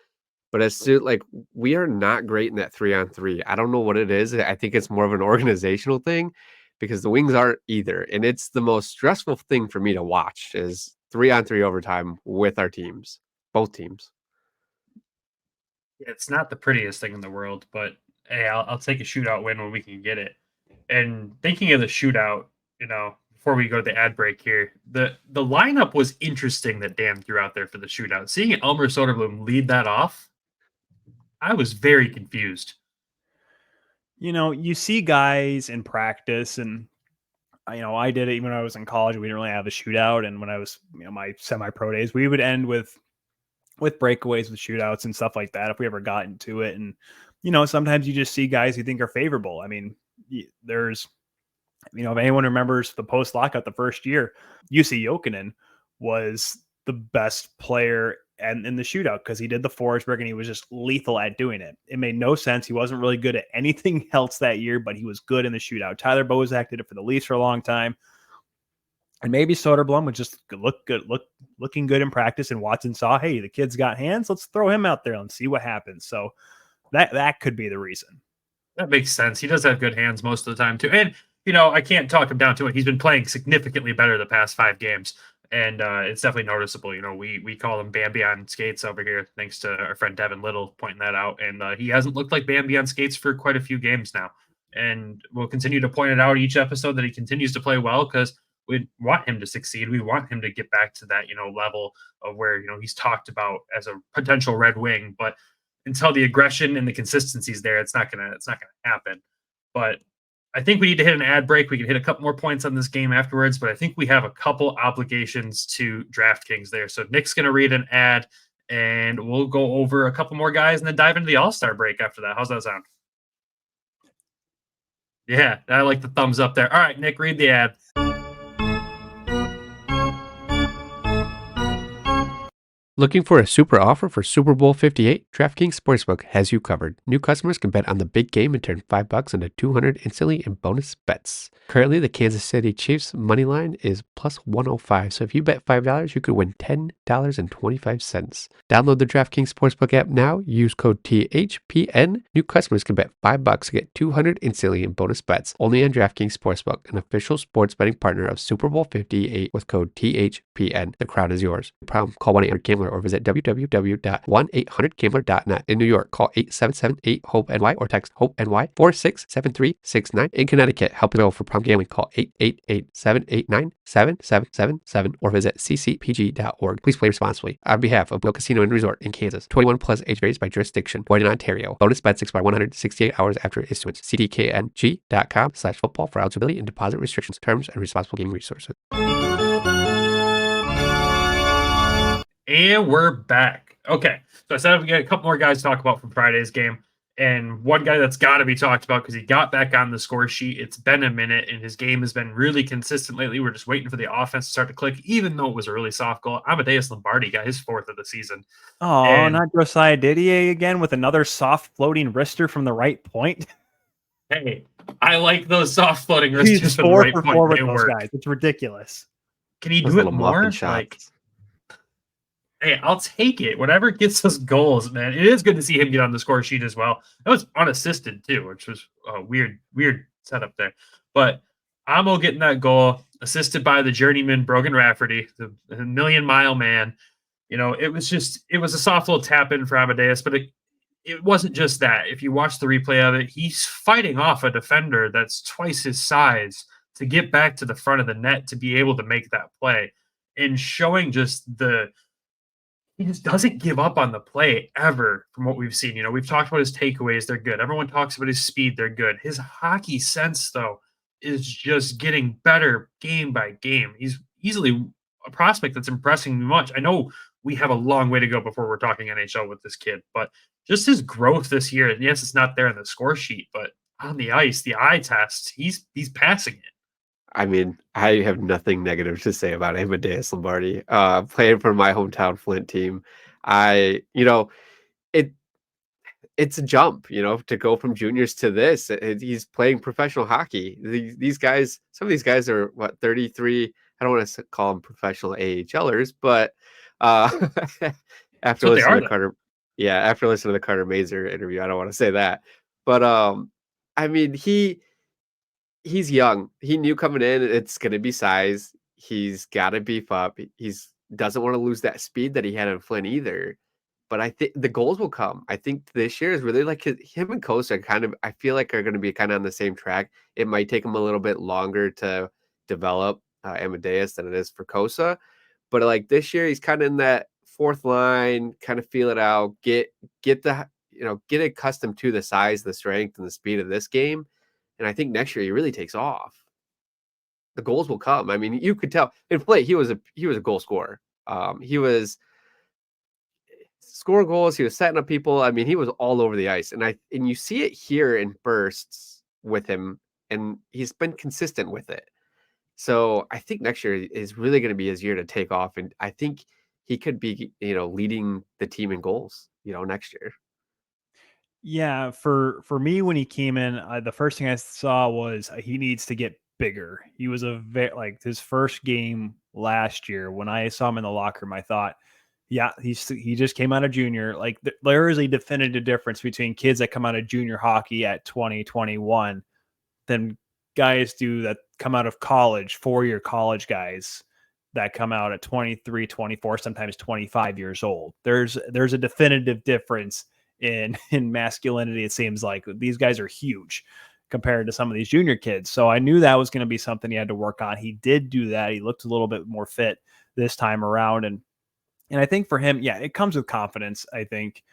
But as soon we are not great in that 3-on-3. I don't know what it is. I think it's more of an organizational thing because the Wings aren't either. And it's the most stressful thing for me to watch is 3-on-3 overtime with our teams, both teams. It's not the prettiest thing in the world, but hey, I'll take a shootout win when we can get it. And thinking of the shootout, before we go to the ad break here, the lineup was interesting that Dan threw out there for the shootout. Seeing Elmer Soderblom lead that off, I was very confused. You see guys in practice, and I did it even when I was in college. We didn't really have a shootout, and when I was my semi-pro days, we would end with breakaways, with shootouts and stuff like that if we ever got into it. And sometimes you just see guys you think are favorable. There's if anyone remembers the post-lockout the first year, Jussi Jokinen was the best player in the shootout because he did the Forsberg and he was just lethal at doing it. It made no sense. He wasn't really good at anything else that year, but he was good in the shootout. Tyler Bozak did it for the Leafs for a long time. And maybe Soderblom would just looking good in practice, and Watson saw, hey, the kid's got hands. Let's throw him out there and see what happens. So that could be the reason. That makes sense. He does have good hands most of the time too. And I can't talk him down to it. He's been playing significantly better the past 5 games. And it's definitely noticeable. We call him Bambi on skates over here, thanks to our friend Devin Little pointing that out. And he hasn't looked like Bambi on skates for quite a few games now. And we'll continue to point it out each episode that he continues to play well because we want him to succeed. We want him to get back to that, level of where, he's talked about as a potential Red Wing. But until the aggression and the consistency is there, it's not gonna happen. But I think we need to hit an ad break. We can hit a couple more points on this game afterwards, but I think we have a couple obligations to DraftKings there. So Nick's going to read an ad, and we'll go over a couple more guys and then dive into the All-Star break after that. How's that sound? Yeah, I like the thumbs up there. All right, Nick, read the ad. Looking for a super offer for Super Bowl 58? DraftKings Sportsbook has you covered. New customers can bet on the big game and turn $5 into $200 instantly in bonus bets. Currently, the Kansas City Chiefs money line is plus 105, so if you bet $5, you could win $10.25. Download the DraftKings Sportsbook app now. Use code THPN. New customers can bet $5 to get $200 instantly in bonus bets. Only on DraftKings Sportsbook, an official sports betting partner of Super Bowl 58 with code THPN. The crowd is yours. Problem? Call 1-800-GAMBLER 800-800-GAMBLER or visit www.1800gambler.net. In New York, call 877-8-HOPE-NY or text HOPE-NY 467369. In Connecticut, help available for problem gambling, call 888-789-7777 or visit ccpg.org. Please play responsibly. On behalf of Will Casino and Resort in Kansas, 21 plus, age varies by jurisdiction, void in Ontario. Bonus bets expire 168 hours after issuance. cdkng.com/football for eligibility and deposit restrictions, terms, and responsible gaming resources. And we're back. Okay, so I said we got a couple more guys to talk about from Friday's game. And one guy that's got to be talked about because he got back on the score sheet. It's been a minute, and his game has been really consistent lately. We're just waiting for the offense to start to click, even though it was a really soft goal. Amadeus Lombardi got his 4th of the season. Oh, not Josiah Didier again with another soft floating wrister from the right point. Hey, I like those soft floating wristers He's from the right 4 for point. 4 with They those work. guys. It's ridiculous. Can he Those do it little more? muffin shots. Hey, I'll take it. Whatever gets us goals, man. It is good to see him get on the score sheet as well. That was unassisted too, which was a weird setup there. But Amo getting that goal, assisted by the journeyman Brogan Rafferty, the million-mile man. You know, it was a soft little tap in for Amadeus, but it wasn't just that. If you watch the replay of it, he's fighting off a defender that's twice his size to get back to the front of the net to be able to make that play, and showing just he just doesn't give up on the play ever from what we've seen. You know, we've talked about his takeaways. They're good. Everyone talks about his speed. They're good. His hockey sense, though, is just getting better game by game. He's easily a prospect that's impressing me much. I know we have a long way to go before we're talking NHL with this kid, but just his growth this year, and yes, it's not there in the score sheet, but on the ice, the eye test, he's passing it. I mean, I have nothing negative to say about Amadeus Lombardi. Playing for my hometown Flint team, it's a jump, to go from juniors to this. He's playing professional hockey. These guys, some of these guys are 33. I don't want to call them professional AHLers, but after listening to Carter, after listening to the Carter Mazer interview, I don't want to say that, but I mean, he's young. He knew coming in, it's going to be size. He's got to beef up. He's doesn't want to lose that speed that he had in Flint either. But I think the goals will come. I think this year is really like him and Cossa I feel like are going to be kind of on the same track. It might take him a little bit longer to develop Amadeus than it is for Cossa. But like this year, he's kind of in that fourth line, kind of feel it out, get accustomed to the size, the strength, and the speed of this game. And I think next year he really takes off. The goals will come. I mean, you could tell in play he was a goal scorer. He was scoring goals. He was setting up people. I mean, he was all over the ice, and you see it here in bursts with him, and he's been consistent with it. So I think next year is really going to be his year to take off, and I think he could be leading the team in goals next year. Yeah, for me, when he came in, the first thing I saw was he needs to get bigger. He was his first game last year. When I saw him in the locker room, I thought, yeah, he just came out of junior. Like there is a definitive difference between kids that come out of junior hockey at 20, 21 than guys that come out of college, 4-year college guys that come out at 23, 24, sometimes 25 years old. There's a definitive difference in masculinity. It seems like these guys are huge compared to some of these junior kids. So I knew that was going to be something he had to work on. He did do that. He looked a little bit more fit this time around. And I think for him, it comes with confidence, I think.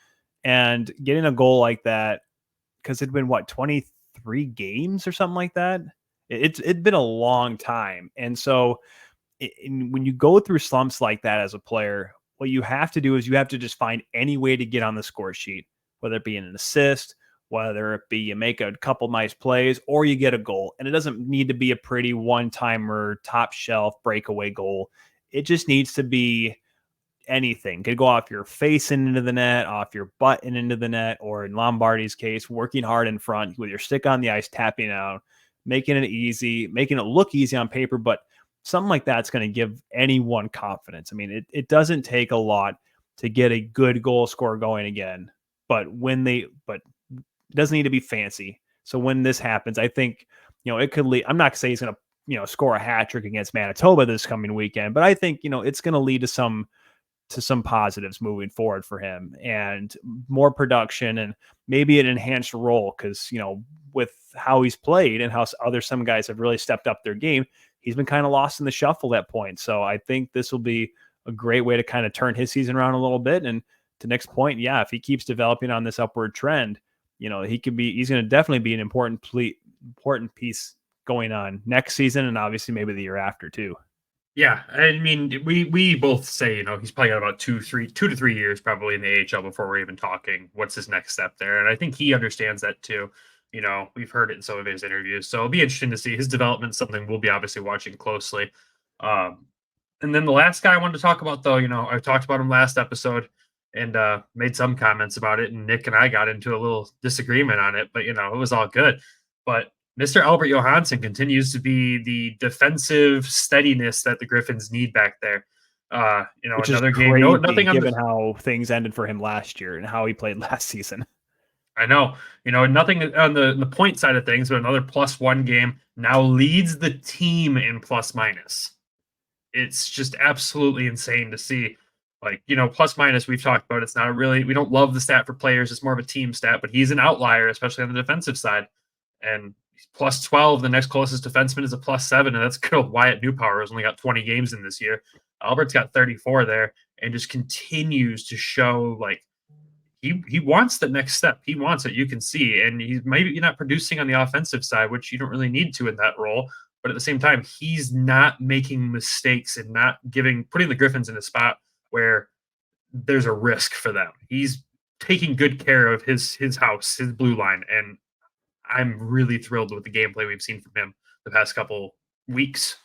And getting a goal like that, because it'd been 23 games or something like that. It'd been a long time. And so when you go through slumps like that as a player, what you have to do is you have to just find any way to get on the score sheet, whether it be an assist, whether it be you make a couple nice plays or you get a goal. And it doesn't need to be a pretty one-timer, top shelf breakaway goal. It just needs to be anything. It could go off your face and into the net, off your butt and into the net, or in Lombardi's case, working hard in front with your stick on the ice, tapping out, making it easy, making it look easy on paper, but something like that's going to give anyone confidence. I mean, it doesn't take a lot to get a good goal score going again, but it doesn't need to be fancy. So when this happens, I think, it could lead. I'm not going to say he's going to, score a hat trick against Manitoba this coming weekend, but I think, it's going to lead to some to some positives moving forward for him, and more production and maybe an enhanced role. Cause with how he's played and how some guys have really stepped up their game, he's been kind of lost in the shuffle at point. So I think this will be a great way to kind of turn his season around a little bit. And to Nick's point, yeah, if he keeps developing on this upward trend, he's going to definitely be an important piece going on next season. And obviously maybe the year after too. Yeah, I mean, we both say, he's probably got about 2 to 3 years probably in the AHL before we're even talking what's his next step there. And I think he understands that too. We've heard it in some of his interviews. So it'll be interesting to see his development, something we'll be obviously watching closely. And then the last guy I wanted to talk about, though, I talked about him last episode and made some comments about it. And Nick and I got into a little disagreement on it, but, it was all good. But Mr. Albert Johansson continues to be the defensive steadiness that the Griffins need back there. Which another is game, crazy, nothing given how things ended for him last year and how he played last season. I know, nothing on the point side of things, but another +1 game now leads the team in plus minus. It's just absolutely insane to see. Plus minus, we've talked about, it's not really, we don't love the stat for players. It's more of a team stat, but he's an outlier, especially on the defensive side. And +12, the next closest defenseman is a +7, and that's good old Wyatt Newpower, who's only got 20 games in this year. Albert's got 34 there and just continues to show he wants the next step. He wants it, you can see. And he's maybe not producing on the offensive side, which you don't really need to in that role. But at the same time, he's not making mistakes and not putting the Griffins in a spot where there's a risk for them. He's taking good care of his house, his blue line, and I'm really thrilled with the gameplay we've seen from him the past couple weeks.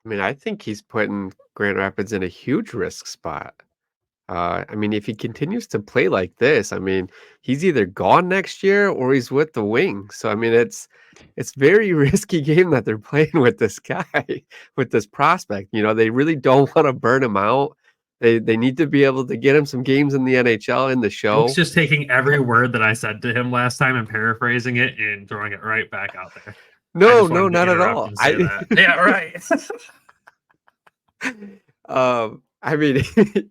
I mean, I think he's putting Grand Rapids in a huge risk spot. If he continues to play like this, he's either gone next year or he's with the Wings. So, it's very risky game that they're playing with this guy, with this prospect. They really don't want to burn him out. They need to be able to get him some games in the NHL in the show. He's just taking every word that I said to him last time and paraphrasing it and throwing it right back out there. No, not at all. Yeah, right.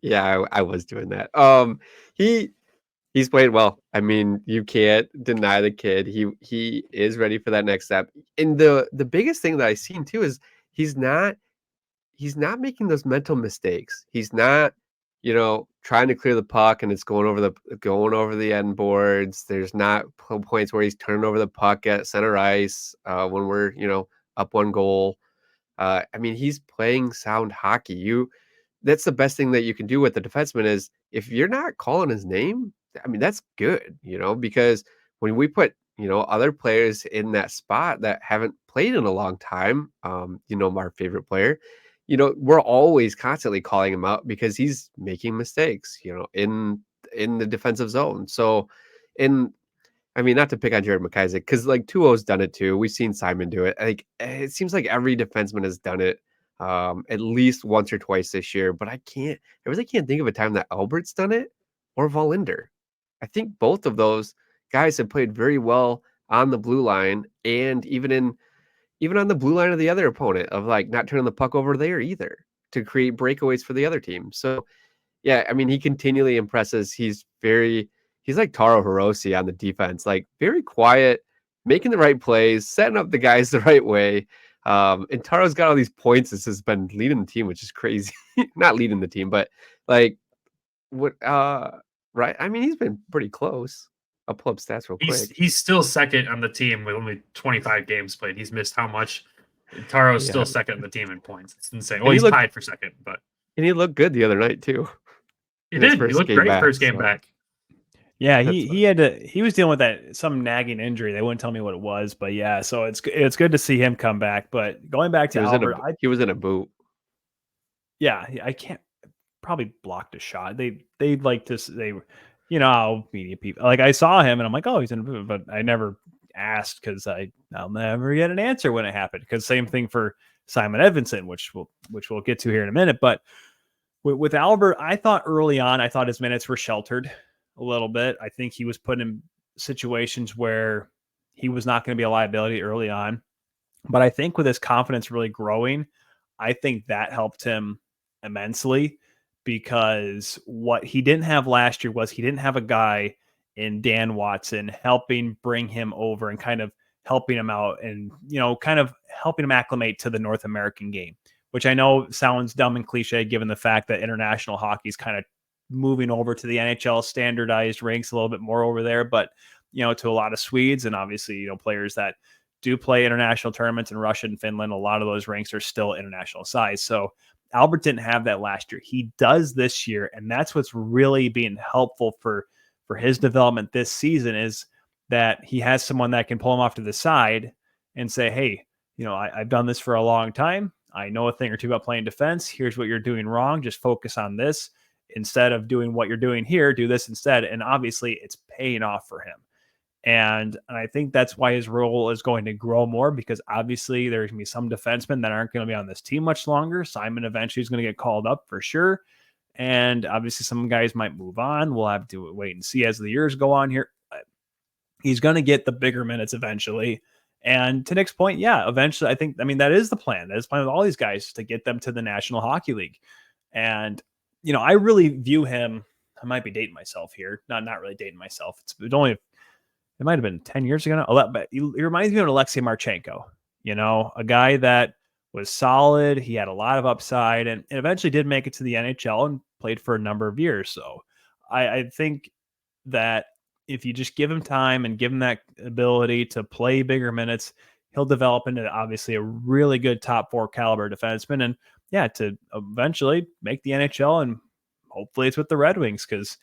Yeah, I was doing that. He's played well. You can't deny the kid. He is ready for that next step. And the biggest thing that I've seen too is he's not making those mental mistakes. He's not, trying to clear the puck and it's going over the end boards. There's not points where he's turning over the puck at center ice when we're, up 1 goal. He's playing sound hockey. That's the best thing that you can do with the defenseman is if you're not calling his name, that's good, because when we put, other players in that spot that haven't played in a long time, our favorite player, we're always constantly calling him out because he's making mistakes, in the defensive zone. So, not to pick on Jared McIsaac, because 2-0's done it too. We've seen Simon do it. It seems like every defenseman has done it at least once or twice this year. But I really can't think of a time that Albert's done it or Wallinder. I think both of those guys have played very well on the blue line and even on the blue line of the other opponent of not turning the puck over there either to create breakaways for the other team. So yeah, he continually impresses. He's like Taro Hirose on the defense, very quiet, making the right plays, setting up the guys the right way. And Taro's got all these points. This has been leading the team, which is crazy. Not leading the team, but right. He's been pretty close. I'll pull up stats real quick. He's still second on the team with only 25 games played. He's missed how much? Taro's still second on the team in points. It's insane. Well, he's tied for second, and he looked good the other night too. He did. He looked great first game back. Yeah, he was dealing with some nagging injury. They wouldn't tell me what it was, but yeah, so it's good to see him come back. But going back to Albert, he was in a boot. Yeah, I can't probably blocked a shot. They'd like to how media people I saw him and I'm like, oh, he's in a boot, but I never asked because I'll never get an answer when it happened. Because same thing for Simon Edvinsson, which we'll get to here in a minute. But with Albert, I thought early on, his minutes were sheltered a little bit. I think he was put in situations where he was not going to be a liability early on. But I think with his confidence really growing, I think that helped him immensely because what he didn't have last year was he didn't have a guy in Dan Watson helping bring him over and kind of helping him out and, kind of helping him acclimate to the North American game, which I know sounds dumb and cliche given the fact that international hockey is kind of moving over to the NHL standardized ranks a little bit more over there, but, to a lot of Swedes and obviously, players that do play international tournaments in Russia and Finland, a lot of those ranks are still international size. So Albert didn't have that last year. He does this year, and that's what's really being helpful for his development this season is that he has someone that can pull him off to the side and say, hey, I've done this for a long time. I know a thing or two about playing defense. Here's what you're doing wrong. Just focus on this. Instead of doing what you're doing here, do this instead. And obviously it's paying off for him. And I think that's why his role is going to grow more because obviously there's going to be some defensemen that aren't going to be on this team much longer. Simon eventually is going to get called up for sure. And obviously some guys might move on. We'll have to wait and see as the years go on here. But he's going to get the bigger minutes eventually. And to Nick's point, yeah, eventually that is the plan. That is the plan with all these guys to get them to the National Hockey League. And, I really view him, I might be dating myself here. Not really dating myself. It might have been 10 years ago now, but he reminds me of Alexei Marchenko, a guy that was solid. He had a lot of upside and eventually did make it to the NHL and played for a number of years. So I think that if you just give him time and give him that ability to play bigger minutes, he'll develop into obviously a really good top 4 caliber defenseman. And to eventually make the NHL, and hopefully it's with the Red Wings because,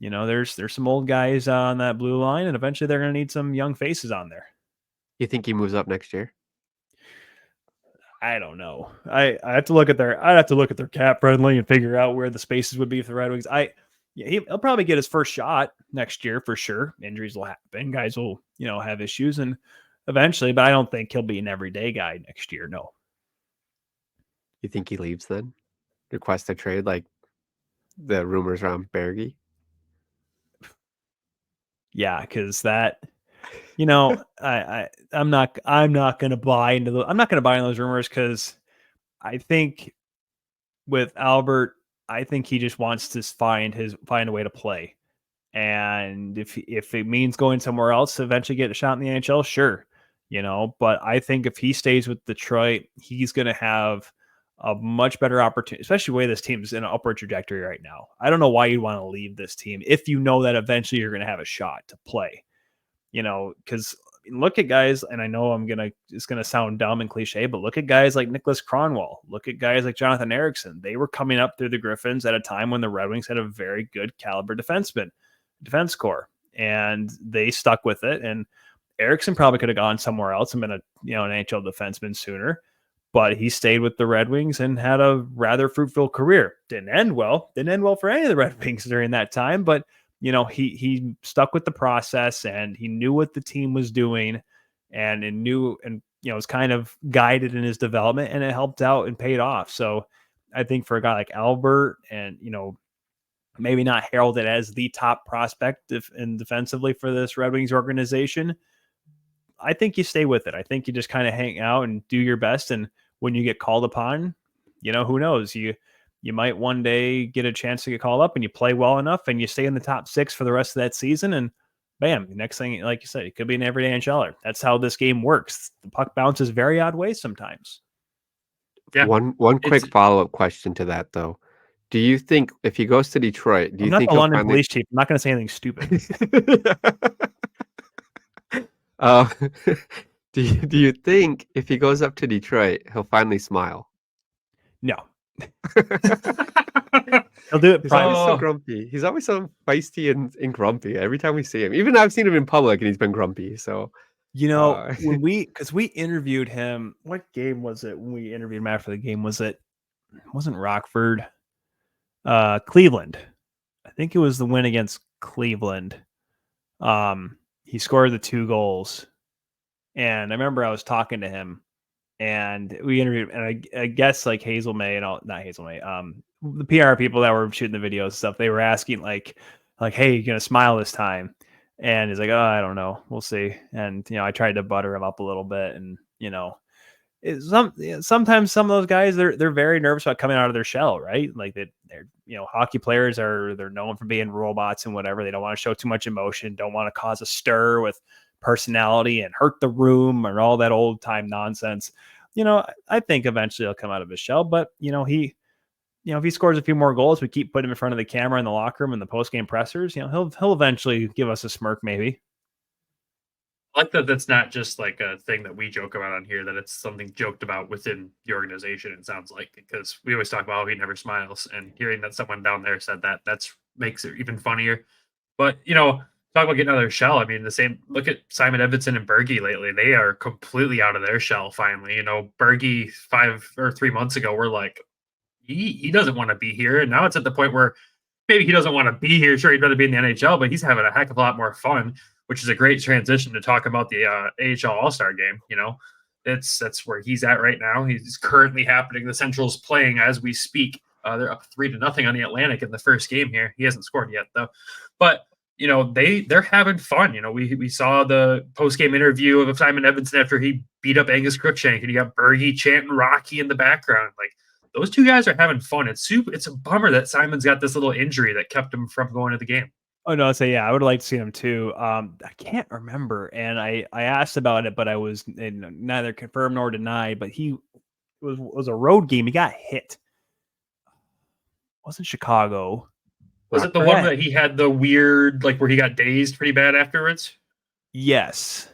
there's some old guys on that blue line, and eventually they're going to need some young faces on there. You think he moves up next year? I don't know. I'd have to look at their cap friendly and figure out where the spaces would be for the Red Wings. He'll probably get his first shot next year for sure. Injuries will happen. Guys will, have issues and eventually, but I don't think he'll be an everyday guy next year. No. You think he leaves then? Request a trade like the rumors around Berggren? Yeah, because that, I'm not going to buy into those rumors because I think with Albert, I think he just wants to find a way to play. And if it means going somewhere else to eventually get a shot in the NHL, sure. But I think if he stays with Detroit, he's going to have a much better opportunity, especially the way this team's in an upward trajectory right now. I don't know why you'd want to leave this team if you know that eventually you're going to have a shot to play, because look at guys, and I know it's going to sound dumb and cliche, but look at guys like Nicholas Kronwall, look at guys like Jonathan Ericsson. They were coming up through the Griffins at a time when the Red Wings had a very good caliber defense core, and they stuck with it. And Ericsson probably could have gone somewhere else and been an NHL defenseman sooner, but he stayed with the Red Wings and had a rather fruitful career. Didn't end well for any of the Red Wings during that time, but he stuck with the process and he knew what the team was doing and was kind of guided in his development, and it helped out and paid off. So I think for a guy like Albert and, maybe not heralded as the top prospect and defensively for this Red Wings organization, I think you stay with it. I think you just kind of hang out and do your best. And when you get called upon, who knows? You might one day get a chance to get called up and you play well enough and you stay in the top 6 for the rest of that season. And bam, next thing, like you said, it could be an everyday NHLer. That's how this game works. The puck bounces very odd ways sometimes. Yeah. One quick follow-up question to that, though. Do you think if he goes to Detroit, I'm not the London police chief. I'm not going to say anything stupid. Do you think if he goes up to Detroit, he'll finally smile? No. He'll do it. He's always so grumpy. He's always so feisty and grumpy every time we see him. Even I've seen him in public and he's been grumpy. So, when we interviewed him, what game was it? When we interviewed him after the game, wasn't Rockford, Cleveland. I think it was the win against Cleveland. He scored the 2 goals. And I remember I was talking to him and we interviewed, and I guess like Hazel May and all, not Hazel May, the PR people that were shooting the videos and stuff, they were asking like, hey, you gonna smile this time? And he's like, oh, I don't know. We'll see. And, I tried to butter him up a little bit and, sometimes some of those guys they're very nervous about coming out of their shell, right? Like they're hockey players they're known for being robots and whatever. They don't want to show too much emotion, don't want to cause a stir with personality and hurt the room or all that old time nonsense. I think eventually he'll come out of his shell, but he if he scores a few more goals, we keep putting him in front of the camera in the locker room and the post game pressers, he'll eventually give us a smirk maybe. I like that that's not just like a thing that we joke about on here, that it's something joked about within the organization, it sounds like, because we always talk about how he never smiles, and hearing that someone down there said that's makes it even funnier. But, talk about getting out of their shell. I mean, look at Simon Edvinsson and Bergie lately. They are completely out of their shell finally. Bergie 5 or 3 months ago, we're like, he doesn't want to be here. And now it's at the point where maybe he doesn't want to be here. Sure, he'd rather be in the NHL, but he's having a heck of a lot more fun, which is a great transition to talk about the AHL All-Star game. That's where he's at right now. He's currently happening. The Central's playing as we speak. They're up 3-0 on the Atlantic in the first game here. He hasn't scored yet though, but they're having fun. We saw the post-game interview of Simon Edvinsson after he beat up Angus Crookshank, and you got Bergie chanting Rocky in the background. Like, those two guys are having fun. It's a bummer that Simon's got this little injury that kept him from going to the game. Oh no, yeah, I would like to see him too. I can't remember, and I asked about it, but I was neither confirmed nor denied. But it was a road game. He got hit. It wasn't Chicago. Was it the one that he had the weird, like, where he got dazed pretty bad afterwards? Yes,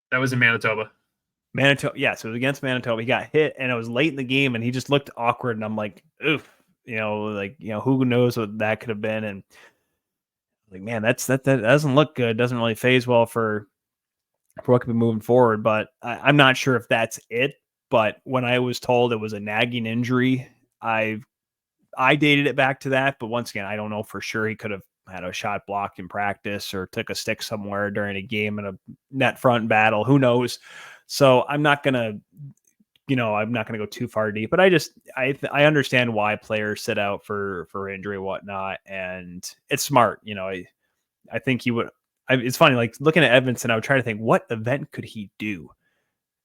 that was in Manitoba. Yes, it was against Manitoba. He got hit, and it was late in the game, and he just looked awkward. And I'm like, oof, who knows what that could have been, and. Like, man, that doesn't look good. Doesn't really phase well for what could be moving forward. But I'm not sure if that's it. But when I was told it was a nagging injury, I dated it back to that. But once again, I don't know for sure. He could have had a shot blocked in practice or took a stick somewhere during a game in a net front battle. Who knows? So I'm not gonna go too far deep, but I understand why players sit out for injury and whatnot. And it's smart. I think he would, it's funny, like looking at Edvinsson, I would try to think what event could he do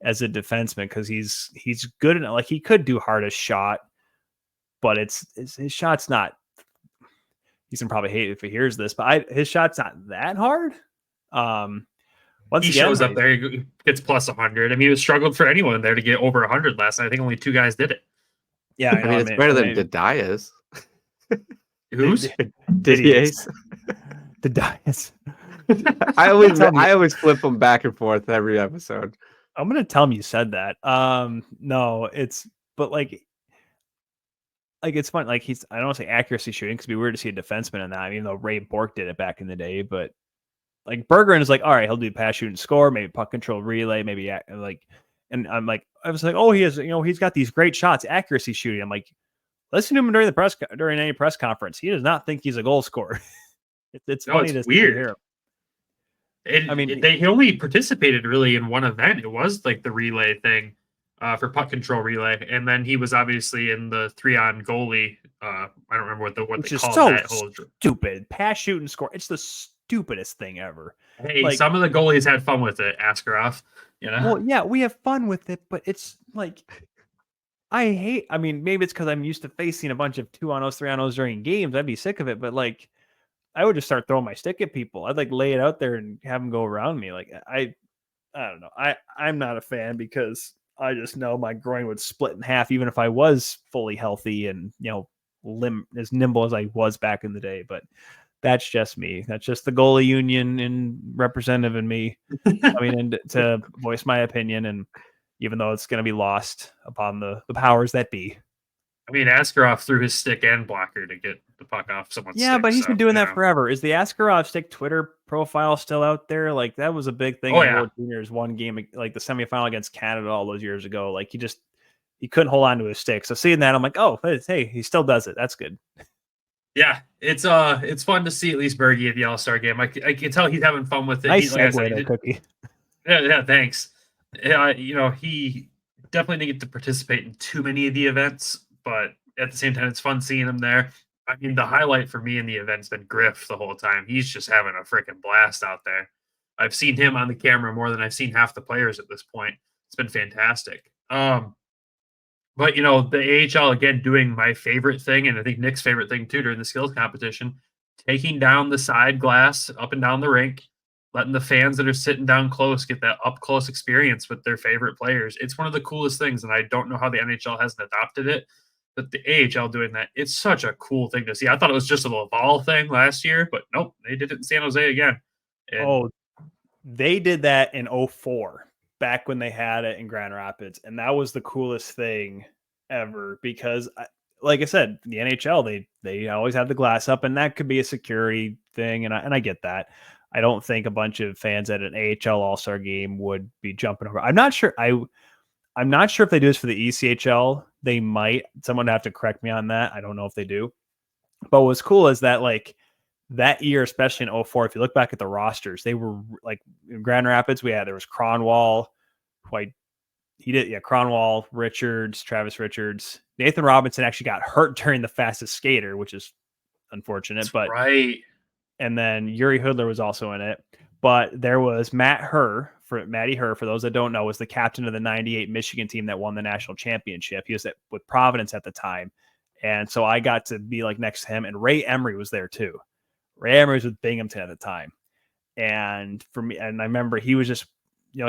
as a defenseman? Cause he's good enough. Like he could do hardest shot, but his shot's not, he's gonna probably hate it if he hears this, but his shot's not that hard. He shows up there, he gets plus 100. I mean, it was struggled for anyone there to get over 100 last night. I think only 2 guys did it. Yeah, I mean, it's better than Dadias. Who's? Didier's. Dadias. I always flip them back and forth every episode. I'm gonna tell him you said that. No, but it's fun. Like I don't want to say accuracy shooting because it'd be weird to see a defenseman in that. I mean, though Ray Bourque did it back in the day, but. Like Berggren is like, all right, he'll do pass, shoot, and score, maybe puck control, relay, maybe and I'm like, I was like, oh, he has, he's got these great shots, accuracy shooting. I'm like, listen to him during any press conference. He does not think he's a goal scorer. It's funny to weird. Hear him. He only participated really in one event. It was like the relay thing for puck control relay, and then he was obviously in the 3-on goalie. I don't remember what they call that whole stupid pass, shoot, and score. It's the stupidest thing ever. Hey, some of the goalies had fun with it, Askarov. Well, yeah, we have fun with it, but it's like maybe it's because I'm used to facing a bunch of 2-on-0s, 3-on-0s during games. I'd be sick of it, but like I would just start throwing my stick at people. I'd like lay it out there and have them go around me. Like I don't know. I'm not a fan because I just know my groin would split in half even if I was fully healthy and as nimble as I was back in the day. But that's just me. That's just the goalie union and representative in me coming in to voice my opinion. And even though it's going to be lost upon the powers that be. I mean, Askarov threw his stick and blocker to get the puck off someone's stick. But he's been doing that forever. Is the Askarov stick Twitter profile still out there? Like that was a big thing in World Juniors one game, like the semifinal against Canada all those years ago. Like he couldn't hold on to his stick. So seeing that, I'm like, oh, hey, he still does it. That's good. Yeah, it's fun to see at least Bergie at the All-Star game. I can tell he's having fun with it. Nice segue there, Cookie. Yeah, thanks. He definitely didn't get to participate in too many of the events, but at the same time, it's fun seeing him there. I mean, the highlight for me in the event's been Griff the whole time. He's just having a freaking blast out there. I've seen him on the camera more than I've seen half the players at this point. It's been fantastic. But you know, the AHL again doing my favorite thing, and I think Nick's favorite thing too during the skills competition, taking down the side glass up and down the rink, letting the fans that are sitting down close get that up close experience with their favorite players. It's one of the coolest things, and I don't know how the NHL hasn't adopted it. But the AHL doing that, it's such a cool thing to see. I thought it was just a Laval thing last year, but nope, they did it in San Jose again. And they did that in 04, back when they had it in Grand Rapids. And that was the coolest thing ever because, like I said, the NHL, they always have the glass up, and that could be a security thing. And I get that. I don't think a bunch of fans at an AHL All-Star game would be jumping over. I'm not sure. I'm not sure if they do this for the ECHL. They might. Someone would have to correct me on that. I don't know if they do. But what's cool is that, like, that year, especially in 04, if you look back at the rosters, they were like in Grand Rapids. There was Cronwall, Cronwall, Richards, Travis Richards. Nathan Robinson actually got hurt during the fastest skater, which is unfortunate. That's right. And then Yuri Hoodler was also in it. But there was Matty Herr, for those that don't know, was the captain of the 98 Michigan team that won the national championship. He was with Providence at the time. And so I got to be like next to him, and Ray Emery was there too. Ray Emery was with Binghamton at the time. And for me, and I remember he was just,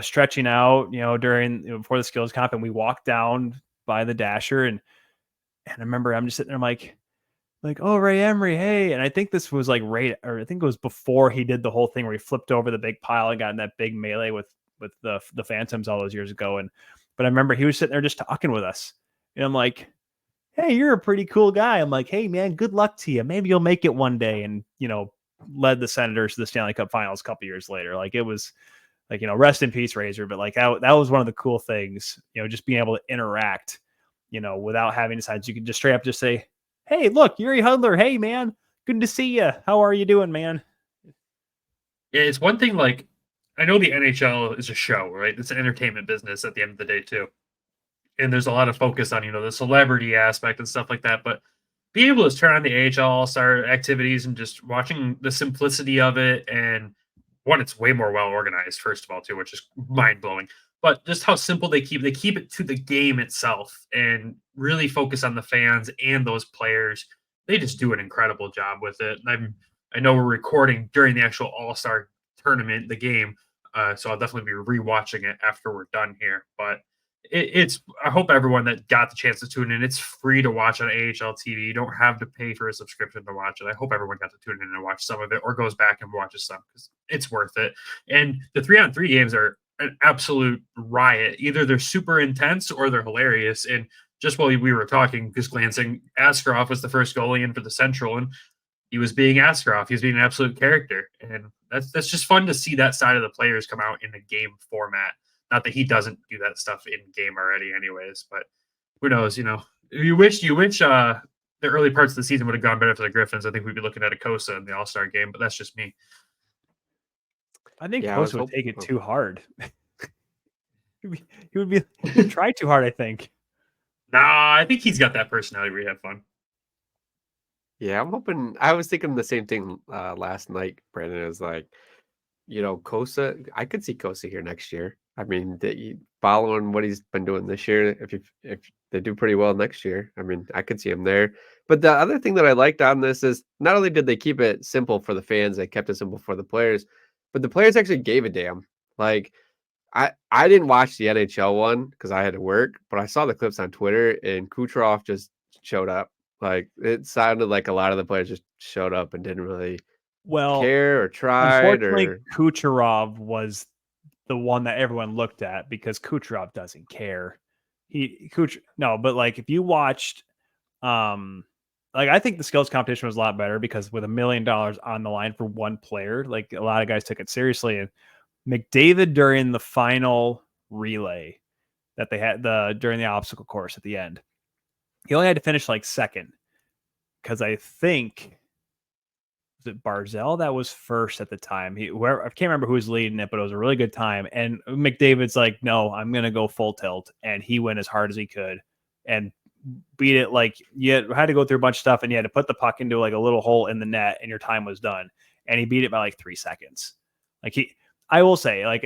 stretching out, before the skills comp, and we walked down by the dasher, and I remember I'm just sitting there, I'm like, oh, Ray Emery, hey. And I think this was like I think it was before he did the whole thing where he flipped over the big pile and got in that big melee with the Phantoms all those years ago. But I remember he was sitting there just talking with us. And I'm like, hey, you're a pretty cool guy. I'm like, hey, man, good luck to you. Maybe you'll make it one day. And, led the Senators to the Stanley Cup Finals a couple years later. Like, it was like, rest in peace, Razor. But like that was one of the cool things, just being able to interact, without having to sign. You can just straight up just say, hey, look, Yuri Hudler. Hey, man, good to see you. How are you doing, man? Yeah, it's one thing, like, I know the NHL is a show, right? It's an entertainment business at the end of the day, too. And there's a lot of focus on, the celebrity aspect and stuff like that. But being able to turn on the AHL All-Star activities and just watching the simplicity of it, and one, it's way more well organized, first of all, too, which is mind-blowing. But just how simple they keep it to the game itself and really focus on the fans and those players. They just do an incredible job with it. And I know we're recording during the actual All-Star tournament, the game, so I'll definitely be rewatching it after we're done here. But I hope everyone that got the chance to tune in, it's free to watch on AHL TV. You don't have to pay for a subscription to watch it. I hope everyone got to tune in and watch some of it, or goes back and watches some, because it's worth it. And the 3-on-3 games are an absolute riot. Either they're super intense or they're hilarious. And just while we were talking, just glancing, Askarov was the first goalie in for the Central, and he was being Askarov. He was being an absolute character. And that's just fun to see that side of the players come out in a game format. Not that he doesn't do that stuff in game already anyways, but who knows, you wish the early parts of the season would have gone better for the Griffins. I think we'd be looking at a Cossa in the All-Star game, but that's just me. I think Cossa would take it too hard. he would try too hard, I think. Nah, I think he's got that personality where he had fun. Yeah, I'm hoping. I was thinking the same thing last night, Brandon. Is like, Cossa. I could see Cossa here next year. I mean, following what he's been doing this year, if they do pretty well next year, I mean, I could see him there. But the other thing that I liked on this is not only did they keep it simple for the fans, they kept it simple for the players, but the players actually gave a damn. Like, I didn't watch the NHL one because I had to work, but I saw the clips on Twitter, and Kucherov just showed up. Like, it sounded like a lot of the players just showed up and didn't really care or try. Unfortunately, Kucherov was the one that everyone looked at because Kucherov doesn't care. But like, if you watched, I think the skills competition was a lot better because with $1 million on the line for one player, like, a lot of guys took it seriously. And McDavid, during the final relay that they had during the obstacle course at the end, he only had to finish like second, because I think, was it Barzell that was first at the time? I can't remember who was leading it, but it was a really good time. And McDavid's like, no, I'm going to go full tilt. And he went as hard as he could and beat it. Like, you had to go through a bunch of stuff, and you had to put the puck into like a little hole in the net, and your time was done. And he beat it by like 3 seconds. Like, I will say, like,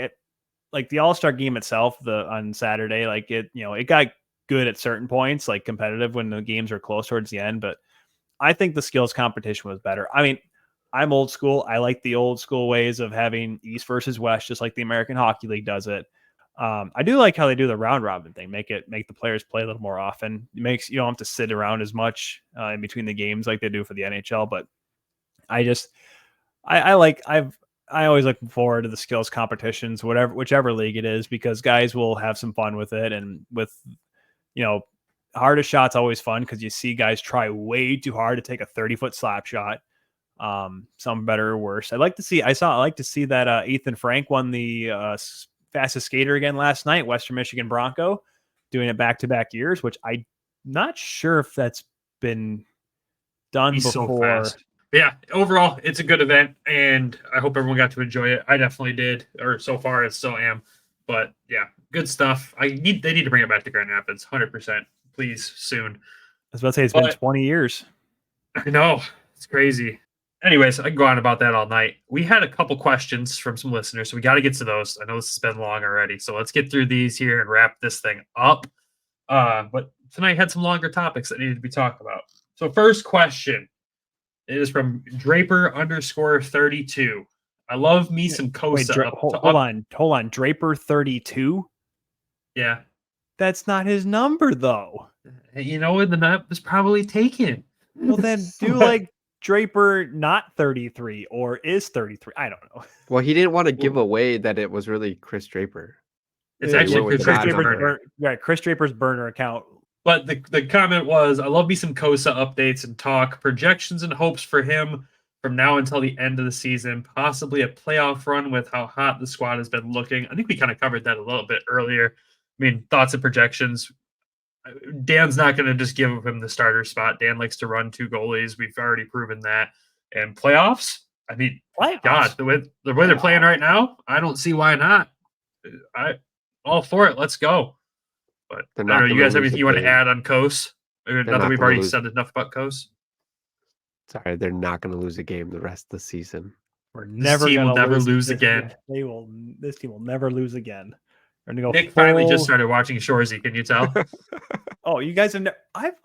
like the All-Star game itself, on Saturday, like it got good at certain points, like competitive when the games were close towards the end. But I think the skills competition was better. I mean, I'm old school. I like the old school ways of having East versus West, just like the American Hockey League does it. I do like how they do the round robin thing. Make the players play a little more often. It makes you don't have to sit around as much in between the games like they do for the NHL. But I always look forward to the skills competitions, whichever league it is, because guys will have some fun with it. And with, hardest shots always fun because you see guys try way too hard to take a 30-foot slap shot. Some better or worse. I like to see that Ethan Frank won the fastest skater again last night, Western Michigan Bronco, doing it back-to-back years, which I'm not sure if that's been done He's before. So fast. Yeah, overall, it's a good event, and I hope everyone got to enjoy it. I definitely did, or so far I still am. But yeah, good stuff. They need to bring it back to Grand Rapids, 100%. Please, soon. I was about to say, it's been 20 years. I know. It's crazy. Anyways, I can go on about that all night. We had a couple questions from some listeners, so we got to get to those. I know this has been long already, so let's get through these here and wrap this thing up. But tonight had some longer topics that needed to be talked about. So first question is from Draper_32. I love me some Cossa. Wait, hold on. Draper 32? Yeah. That's not his number, though. And the number was probably taken. Well, then do like Draper not 33 or is 33. I don't know. Well, he didn't want to give away that it was really Chris Draper. It's actually Chris Draper's Chris Draper's burner account. But the comment was, I love me some Cossa updates and talk, projections and hopes for him from now until the end of the season, possibly a playoff run with how hot the squad has been looking. I think we kind of covered that a little bit earlier. I mean, thoughts and projections. Dan's not going to just give him the starter spot. Dan likes to run 2 goalies. We've already proven that. And playoffs, I mean, God, the way they're playing right now, I don't see why not. All for it. Let's go. But I don't know, you guys have anything you want to add on Cossa? Now that we've already said enough about Cossa? Sorry, they're not going to lose a game the rest of the season. This team will never lose again. This team will never lose again. Nick finally just started watching Shoresy. Can you tell? Oh, you guys have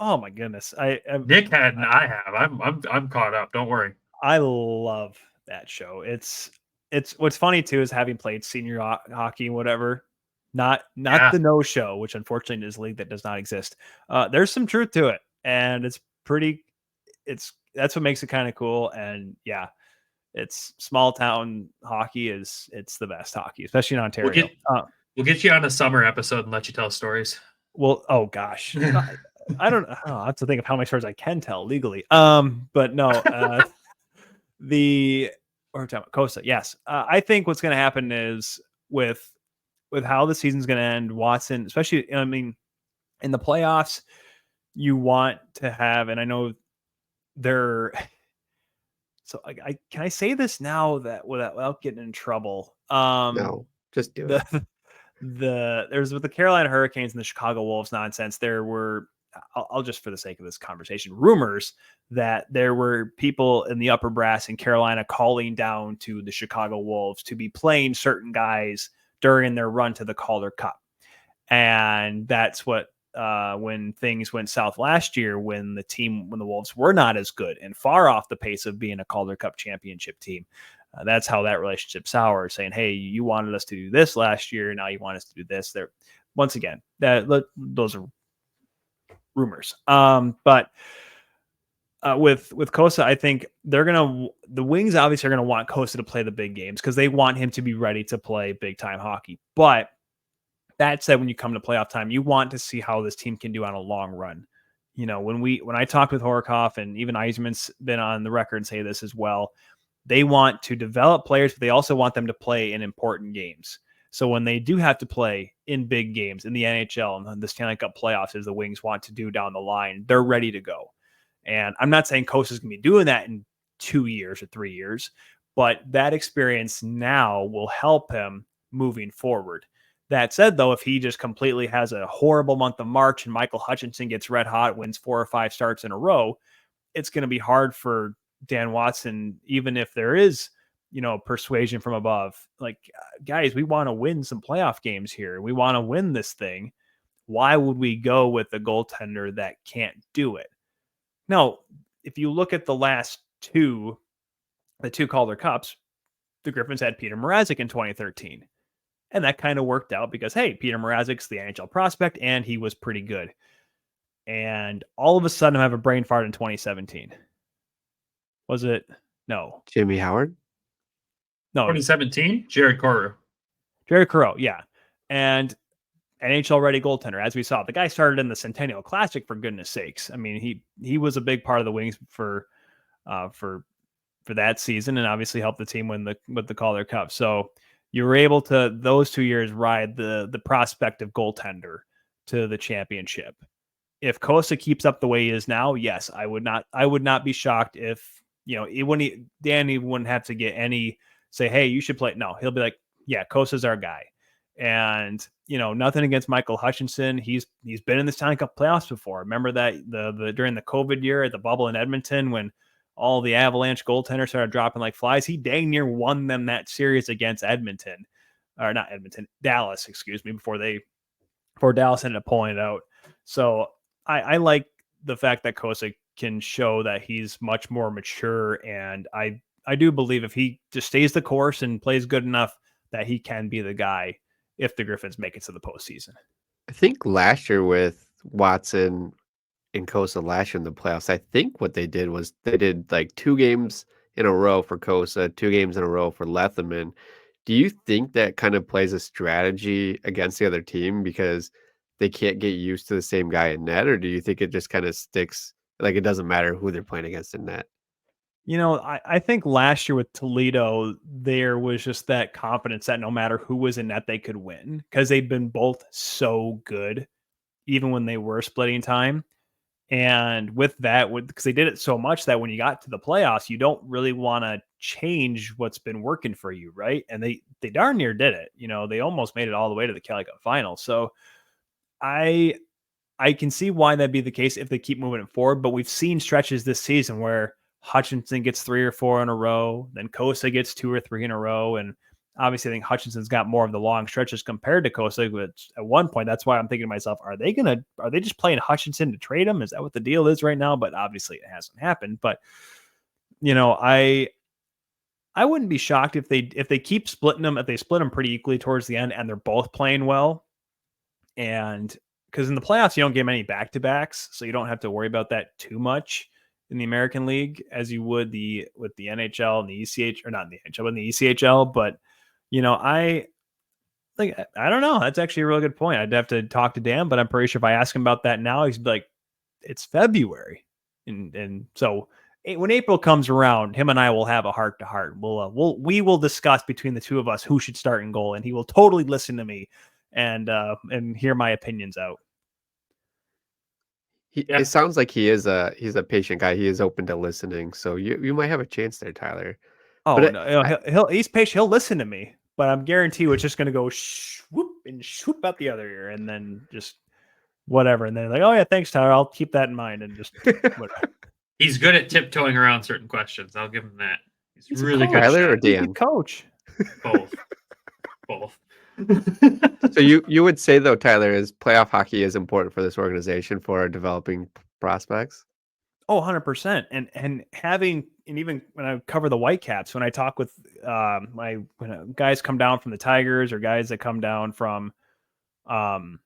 oh my goodness. Nick had and I have. I'm caught up. Don't worry. I love that show. It's what's funny too is having played senior hockey and whatever. Not the no show, which unfortunately is a league that does not exist. There's some truth to it, and that's what makes it kind of cool. And yeah, it's small town hockey it's the best hockey, especially in Ontario. We'll get you on a summer episode and let you tell stories. Well, oh gosh, I don't know. I have to think of how many stories I can tell legally. But no, we're talking about Cossa. Yes, I think what's going to happen is with how the season's going to end, Watson, especially, I mean, in the playoffs, you want to have, and I know they're, so can I say this now that without getting in trouble? No, just do it. There's with the Carolina Hurricanes and the Chicago Wolves nonsense, there were, I'll just for the sake of this conversation, rumors that there were people in the upper brass in Carolina calling down to the Chicago Wolves to be playing certain guys during their run to the Calder Cup. And that's what, when things went south last year, when the Wolves were not as good and far off the pace of being a Calder Cup championship team, that's how that relationship soured, saying, hey, you wanted us to do this last year. Now you want us to do this. There, once again, those are rumors. But with Cossa, I think the Wings obviously are going to want Cossa to play the big games because they want him to be ready to play big time hockey. But that said, when you come to playoff time, you want to see how this team can do on a long run. When I talked with Horikoff, and even Yzerman's been on the record and say this as well, they want to develop players, but they also want them to play in important games. So when they do have to play in big games in the NHL and the Stanley Cup playoffs, as the Wings want to do down the line, they're ready to go. And I'm not saying Cossa is going to be doing that in 2 years or 3 years, but that experience now will help him moving forward. That said, though, if he just completely has a horrible month of March and Michael Hutchinson gets red hot, wins 4 or 5 starts in a row, it's going to be hard for Dan Watson, even if there is persuasion from above. Like, guys, we want to win some playoff games here. We want to win this thing. Why would we go with a goaltender that can't do it? Now, if you look at the last the two Calder Cups, the Griffins had Peter Mrazek in 2013. And that kind of worked out because, hey, Peter Mrazek's the NHL prospect and he was pretty good. And all of a sudden I have a brain fart in 2017. Was it? No. Jimmy Howard? No. 2017? Jared Coreau. Jared Coreau, yeah. And NHL ready goaltender, as we saw. The guy started in the Centennial Classic, for goodness sakes. I mean, he was a big part of the Wings for that season, and obviously helped the team win the Calder Cup. So you were able to, those 2 years, ride the prospective goaltender to the championship. If Cossa keeps up the way he is now, yes, I would not be shocked if, Danny wouldn't have to get any say, hey, you should play. No, he'll be like, yeah, Kossa's our guy. And, nothing against Michael Hutchinson. He's been in the Stanley Cup playoffs before. Remember that the during the COVID year at the bubble in Edmonton, when all the Avalanche goaltenders started dropping like flies, he dang near won them that series against Dallas, excuse me, before Dallas ended up pulling it out. So I like the fact that Cossa can show that he's much more mature. And I do believe if he just stays the course and plays good enough, that he can be the guy if the Griffins make it to the postseason. I think last year with Watson and Cossa last year in the playoffs, I think what they did was they did like 2 games in a row for Cossa, 2 games in a row for Letherman. Do you think that kind of plays a strategy against the other team because they can't get used to the same guy in net, or do you think it just kind of sticks, like it doesn't matter who they're playing against in net? I think last year with Toledo, there was just that confidence that no matter who was in net, they could win because they've been both so good, even when they were splitting time. And with that, because they did it so much that when you got to the playoffs, you don't really want to change what's been working for you, right? And they darn near did it. They almost made it all the way to the Kelly Cup final. So I can see why that'd be the case if they keep moving it forward. But we've seen stretches this season where Hutchinson gets 3 or 4 in a row, then Cossa gets 2 or 3 in a row, and obviously I think Hutchinson's got more of the long stretches compared to Cossa. But at one point, that's why I'm thinking to myself, are they just playing Hutchinson to trade him? Is that what the deal is right now? But obviously it hasn't happened. But I wouldn't be shocked if they keep splitting them, if they split them pretty equally towards the end and they're both playing well. And because in the playoffs you don't get many back-to-backs, so you don't have to worry about that too much in the American League as you would with the NHL and the ECH, or not in the NHL, but in the ECHL. But I don't know. That's actually a really good point. I'd have to talk to Dan, but I'm pretty sure if I ask him about that now, he's like, it's February, and so when April comes around, him and I will have a heart to heart. We will discuss between the two of us who should start in goal, and he will totally listen to me and hear my opinions out. It sounds like he's a patient guy. He is open to listening, so you might have a chance there, Tyler. Oh, no, he's patient. He'll listen to me, but I'm guaranteed it's just going to go swoop and swoop out the other ear, and then just whatever. And then like, oh yeah, thanks, Tyler. I'll keep that in mind, and just whatever. He's good at tiptoeing around certain questions. I'll give him that. He's really good. Tyler or Dan? Coach. Both. So you would say though, Tyler, is playoff hockey is important for this organization for developing prospects? Oh, 100%. And even when I cover the Whitecaps, when I talk with when guys come down from the Tigers or guys that come down from and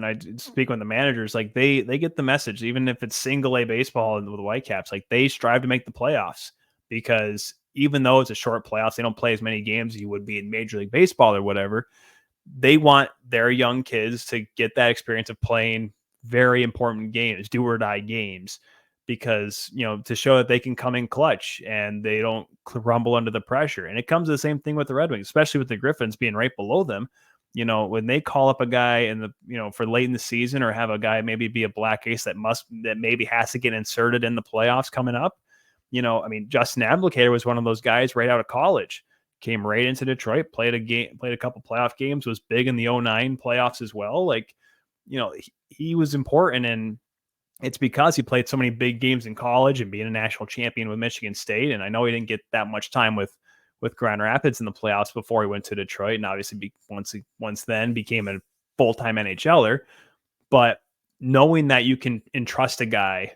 I speak with the managers, like they get the message, even if it's single A baseball with the Whitecaps, like they strive to make the playoffs, because even though it's a short playoffs, they don't play as many games as you would be in Major League Baseball or whatever. They want their young kids to get that experience of playing very important games, do or die games, because, to show that they can come in clutch and they don't rumble under the pressure. And it comes to the same thing with the Red Wings, especially with the Griffins being right below them. When they call up a guy in the, for late in the season, or have a guy maybe be a black ace that maybe has to get inserted in the playoffs coming up. Justin Abdelkader was one of those guys right out of college, came right into Detroit, played a couple playoff games, was big in the 2009 playoffs as well. Like, he was important, and it's because he played so many big games in college and being a national champion with Michigan State. And I know he didn't get that much time with with Grand Rapids in the playoffs before he went to Detroit, and obviously once then became a full-time NHLer. But knowing that you can entrust a guy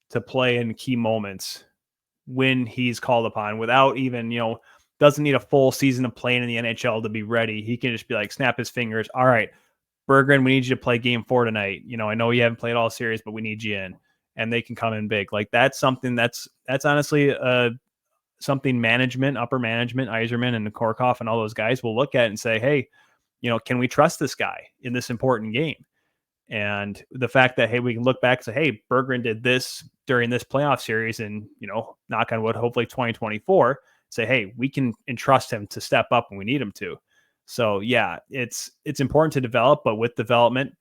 to play in key moments when he's called upon without even, doesn't need a full season of playing in the NHL to be ready. He can just be like, snap his fingers. All right, Berggren, we need you to play game 4 tonight. I know you haven't played all series, but we need you in. And they can come in big. Like, that's something that's honestly something management, upper management, Yzerman and Korkhoff and all those guys will look at and say, hey, can we trust this guy in this important game? And the fact that, hey, we can look back and say, hey, Berggren did this during this playoff series and, knock on wood, hopefully 2024, say, hey, we can entrust him to step up when we need him to. So yeah, it's important to develop, but with development,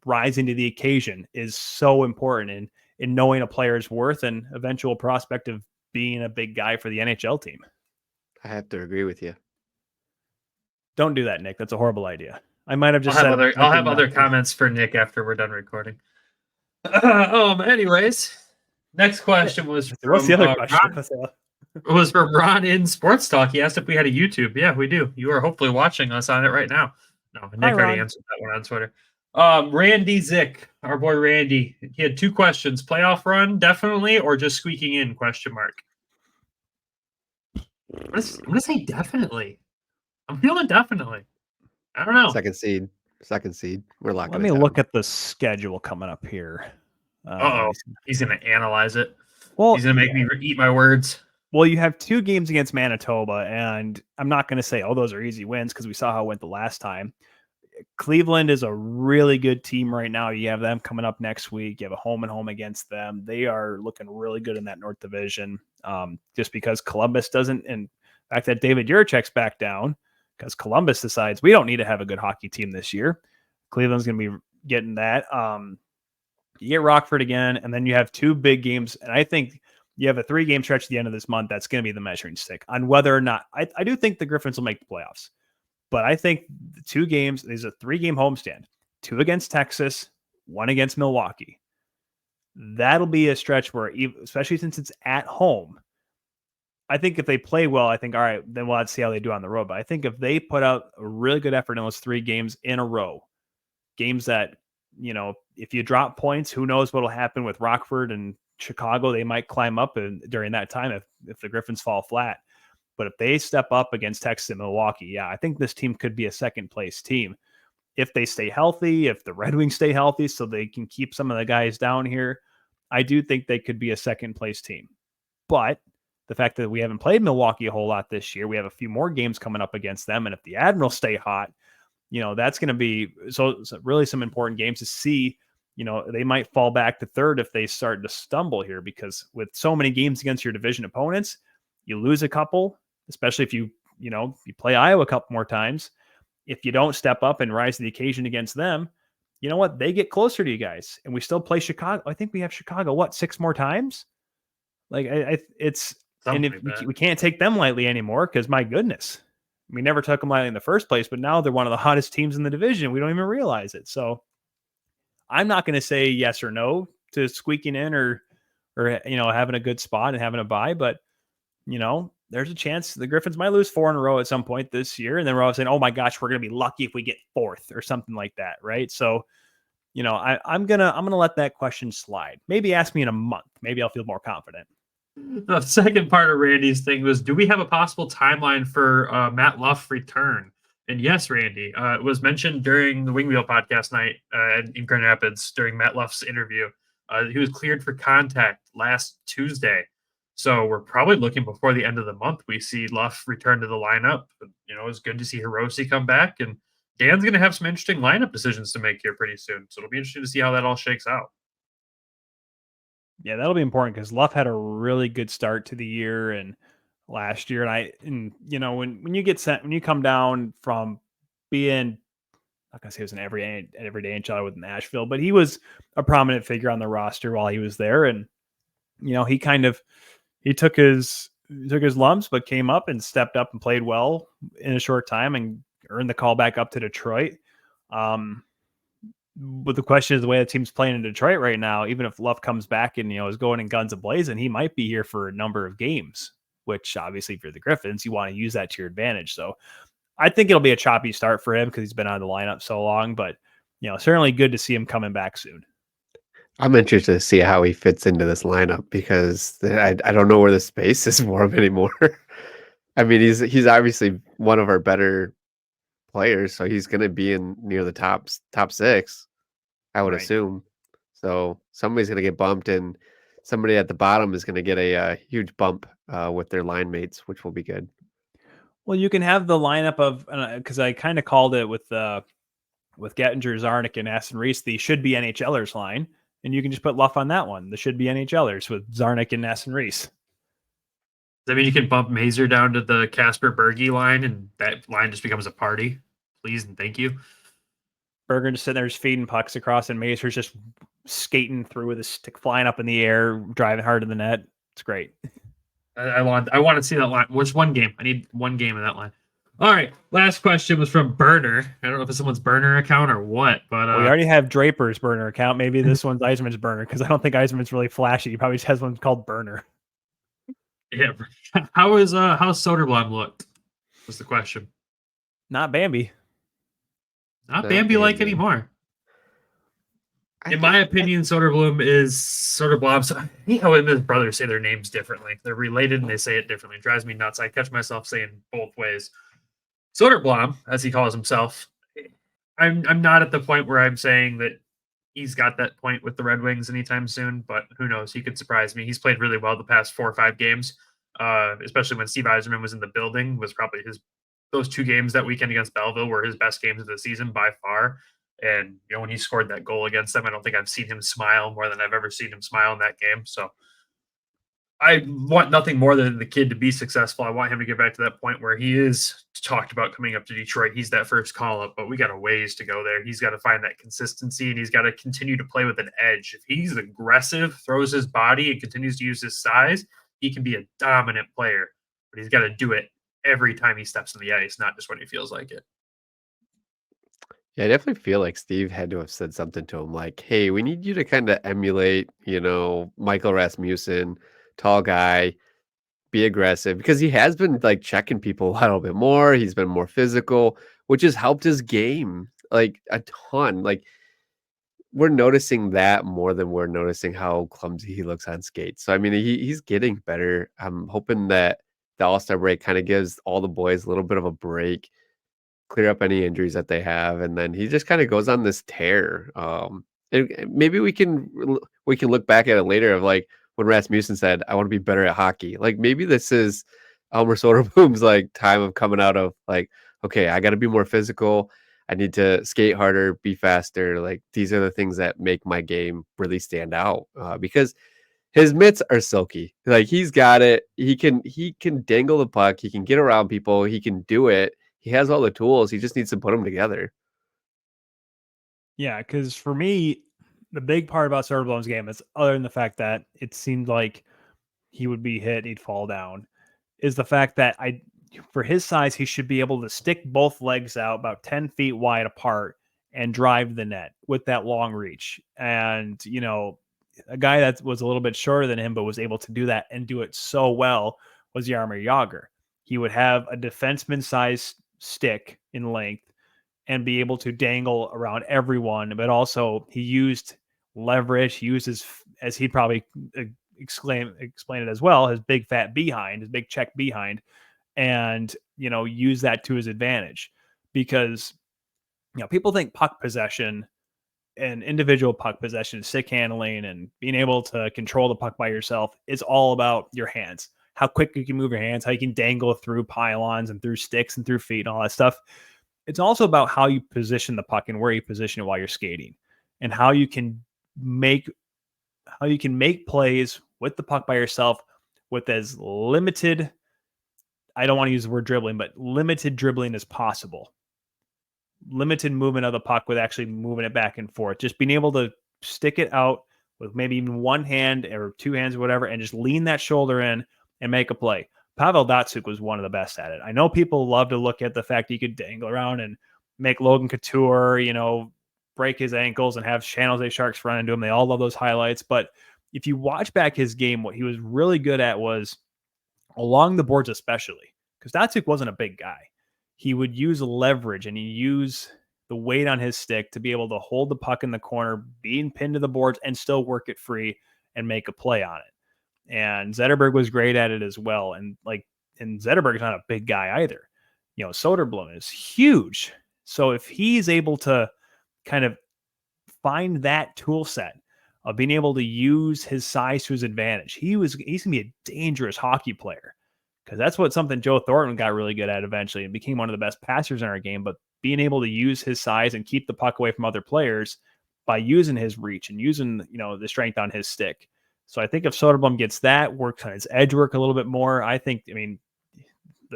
rising to the occasion is so important in knowing a player's worth and eventual prospect of being a big guy for the NHL team. I have to agree with you. Don't do that, Nick. That's a horrible idea. I might have just I'll have other comments for Nick after we're done recording. Anyways, next question was from, what's the other question? was from Ron in Sports Talk. He asked if we had a YouTube. Yeah, we do. You are hopefully watching us on it right now. No, Nick already answered that one on Twitter. Randy Zick, our boy Randy, he had 2 questions: playoff run, definitely, or just squeaking in? ? I'm gonna say definitely. I'm feeling definitely. I don't know. Second seed. We're locking. Let me look at the schedule coming up here. He's gonna analyze it. Well, he's gonna make me eat my words. Well, you have 2 games against Manitoba, and I'm not going to say, those are easy wins because we saw how it went the last time. Cleveland is a really good team right now. You have them coming up next week. You have a home and home against them. They are looking really good in that North Division. Just because Columbus doesn't, and the fact that David Juracek's back down because Columbus decides we don't need to have a good hockey team this year. Cleveland's going to be getting that. You get Rockford again, and then you have 2 big games, and I think you have a 3-game stretch at the end of this month. That's going to be the measuring stick on whether or not I do think the Griffins will make the playoffs, but I think the 2 games, there's a 3-game homestand, 2 against Texas, 1 against Milwaukee. That'll be a stretch where, especially since it's at home, I think if they play well, I think, all right, then we'll have to see how they do on the road. But I think if they put out a really good effort in those 3 games in a row, games that, if you drop points, who knows what'll happen with Rockford and Chicago. They might climb up during that time if the Griffins fall flat. But if they step up against Texas and Milwaukee, I think this team could be a second place team. If they stay healthy, if the Red Wings stay healthy so they can keep some of the guys down here, I do think they could be a second place team. But the fact that we haven't played Milwaukee a whole lot this year, we have a few more games coming up against them. And if the Admirals stay hot, that's going to be so really some important games to see. They might fall back to third if they start to stumble here, because with so many games against your division opponents, you lose a couple, especially if you play Iowa a couple more times. If you don't step up and rise to the occasion against them, you know what? They get closer to you guys, and we still play Chicago. I think we have Chicago, 6 more times? Like it's, something and if we can't take them lightly anymore, because my goodness, we never took them lightly in the first place, but now they're one of the hottest teams in the division. We don't even realize it. So I'm not going to say yes or no to squeaking in or having a good spot and having a bye, but there's a chance the Griffins might lose 4 in a row at some point this year, and then we're all saying, "Oh my gosh, we're going to be lucky if we get 4th or something like that," right? So, I'm gonna let that question slide. Maybe ask me in a month. Maybe I'll feel more confident. The second part of Randy's thing was, do we have a possible timeline for Matt Luff's return? And yes, Randy, it was mentioned during the Wingwheel podcast night in Grand Rapids during Matt Luff's interview. He was cleared for contact last Tuesday. So we're probably looking before the end of the month. We see Luff return to the lineup. It's good to see Hiroshi come back. And Dan's going to have some interesting lineup decisions to make here pretty soon. So it'll be interesting to see how that all shakes out. Yeah, that'll be important because Luff had a really good start to the year and last year. And when you get sent, when you come down from being, I'm not gonna say it was an everyday NHL with Nashville, but he was a prominent figure on the roster while he was there. And, he took his lumps, but came up and stepped up and played well in a short time and earned the call back up to Detroit. But the question is the way the team's playing in Detroit right now, even if Luff comes back and, is going in guns a-blazing, he might be here for a number of games. which obviously if you're the Griffins, you want to use that to your advantage. So I think it'll be a choppy start for him because he's been out of the lineup so long, but certainly good to see him coming back soon. I'm interested to see how he fits into this lineup because I don't know where the space is for him anymore. I mean, he's obviously one of our better players, so he's going to be in near the top 6, I would assume. So somebody's going to get bumped, and somebody at the bottom is going to get a huge bump with their line mates, which will be good. Well, you can have the lineup of because I kind of called it with Gettinger, Zarnik, and Aston Reese, the should be NHLers line, and you can just put Luff on that one. The should be NHLers with Zarnik and Aston Reese. Does that mean you can bump Mazur down to the Casper Berge line, and that line just becomes a party? Please and thank you. Berggren just sitting there just feeding pucks across, and Mazur's just skating through with his stick flying up in the air, driving hard to the net. It's great. I want to see that line. Which one game? I need one game in that line. All right. Last question was from Burner. I don't know if it's someone's burner account or what, but we already have Draper's burner account. Maybe this one's Yzerman's burner because I don't think Yzerman's really flashy. He probably just has one called Burner. Yeah. How's Soderblom looked? Was the question. Not Bambi. Not Bambi-like anymore. In my opinion, Soderblom is Soderblom. So I hate how his brothers say their names differently. They're related and they say it differently. It drives me nuts. I catch myself saying both ways. Soderblom, as he calls himself, I'm not at the point where I'm saying that he's got that point with the Red Wings anytime soon, but who knows? He could surprise me. He's played really well the past 4 or 5 games, especially when Steve Yzerman was in the building. Was probably those 2 games that weekend against Belleville were his best games of the season by far. And when he scored that goal against them, I don't think I've seen him smile more than I've ever seen him smile in that game. So I want nothing more than the kid to be successful. I want him to get back to that point where he is talked about coming up to Detroit. He's that first call up, but we got a ways to go there. He's got to find that consistency, and he's got to continue to play with an edge. If he's aggressive, throws his body, and continues to use his size, he can be a dominant player. But he's got to do it every time he steps on the ice, not just when he feels like it. Yeah, I definitely feel like Steve had to have said something to him like, hey, we need you to kind of emulate, Michael Rasmussen, tall guy, be aggressive, because he has been like checking people a little bit more. He's been more physical, which has helped his game like a ton. Like we're noticing that more than we're noticing how clumsy he looks on skates. So, I mean, he's getting better. I'm hoping that the All-Star break kind of gives all the boys a little bit of a break, clear up any injuries that they have, and then he just kind of goes on this tear. And maybe we can look back at it later of like when Rasmussen said, "I want to be better at hockey." Like maybe this is Elmer Soderblom's like time of coming out of like, okay, I got to be more physical. I need to skate harder, be faster. Like these are the things that make my game really stand out because his mitts are silky. Like he's got it. He can dangle the puck. He can get around people. He can do it. He has all the tools. He just needs to put them together. Yeah, because for me, the big part about Soderblom's game is, other than the fact that it seemed like he would be hit, he'd fall down, is the fact that for his size, he should be able to stick both legs out about 10 feet wide apart and drive the net with that long reach. And, a guy that was a little bit shorter than him, but was able to do that and do it so well was Jaromir Jagr. He would have a defenseman-sized stick in length and be able to dangle around everyone, but also he used leverage. He used as he'd probably explain it as well, his big fat behind, his big check behind, and use that to his advantage. Because people think puck possession and individual puck possession, stick handling, and being able to control the puck by yourself is all about your hands. How quick you can move your hands, how you can dangle through pylons and through sticks and through feet and all that stuff. It's also about how you position the puck and where you position it while you're skating, and how you can make plays with the puck by yourself with as limited, I don't want to use the word dribbling, but limited dribbling as possible. Limited movement of the puck with actually moving it back and forth. Just being able to stick it out with maybe even one hand or 2 hands or whatever, and just lean that shoulder in and make a play. Pavel Datsyuk was one of the best at it. I know people love to look at the fact he could dangle around and make Logan Couture, break his ankles and have San Jose Sharks run into him. They all love those highlights. But if you watch back his game, what he was really good at was along the boards especially, because Datsuk wasn't a big guy. He would use leverage and he use the weight on his stick to be able to hold the puck in the corner, being pinned to the boards, and still work it free and make a play on it. And Zetterberg was great at it as well. And Zetterberg's not a big guy either. Soderblom is huge. So if he's able to kind of find that tool set of being able to use his size to his advantage, he's going to be a dangerous hockey player, because that's something Joe Thornton got really good at eventually and became one of the best passers in our game. But being able to use his size and keep the puck away from other players by using his reach and using, the strength on his stick. So I think if Soderblom gets that, works on his edge work a little bit more, the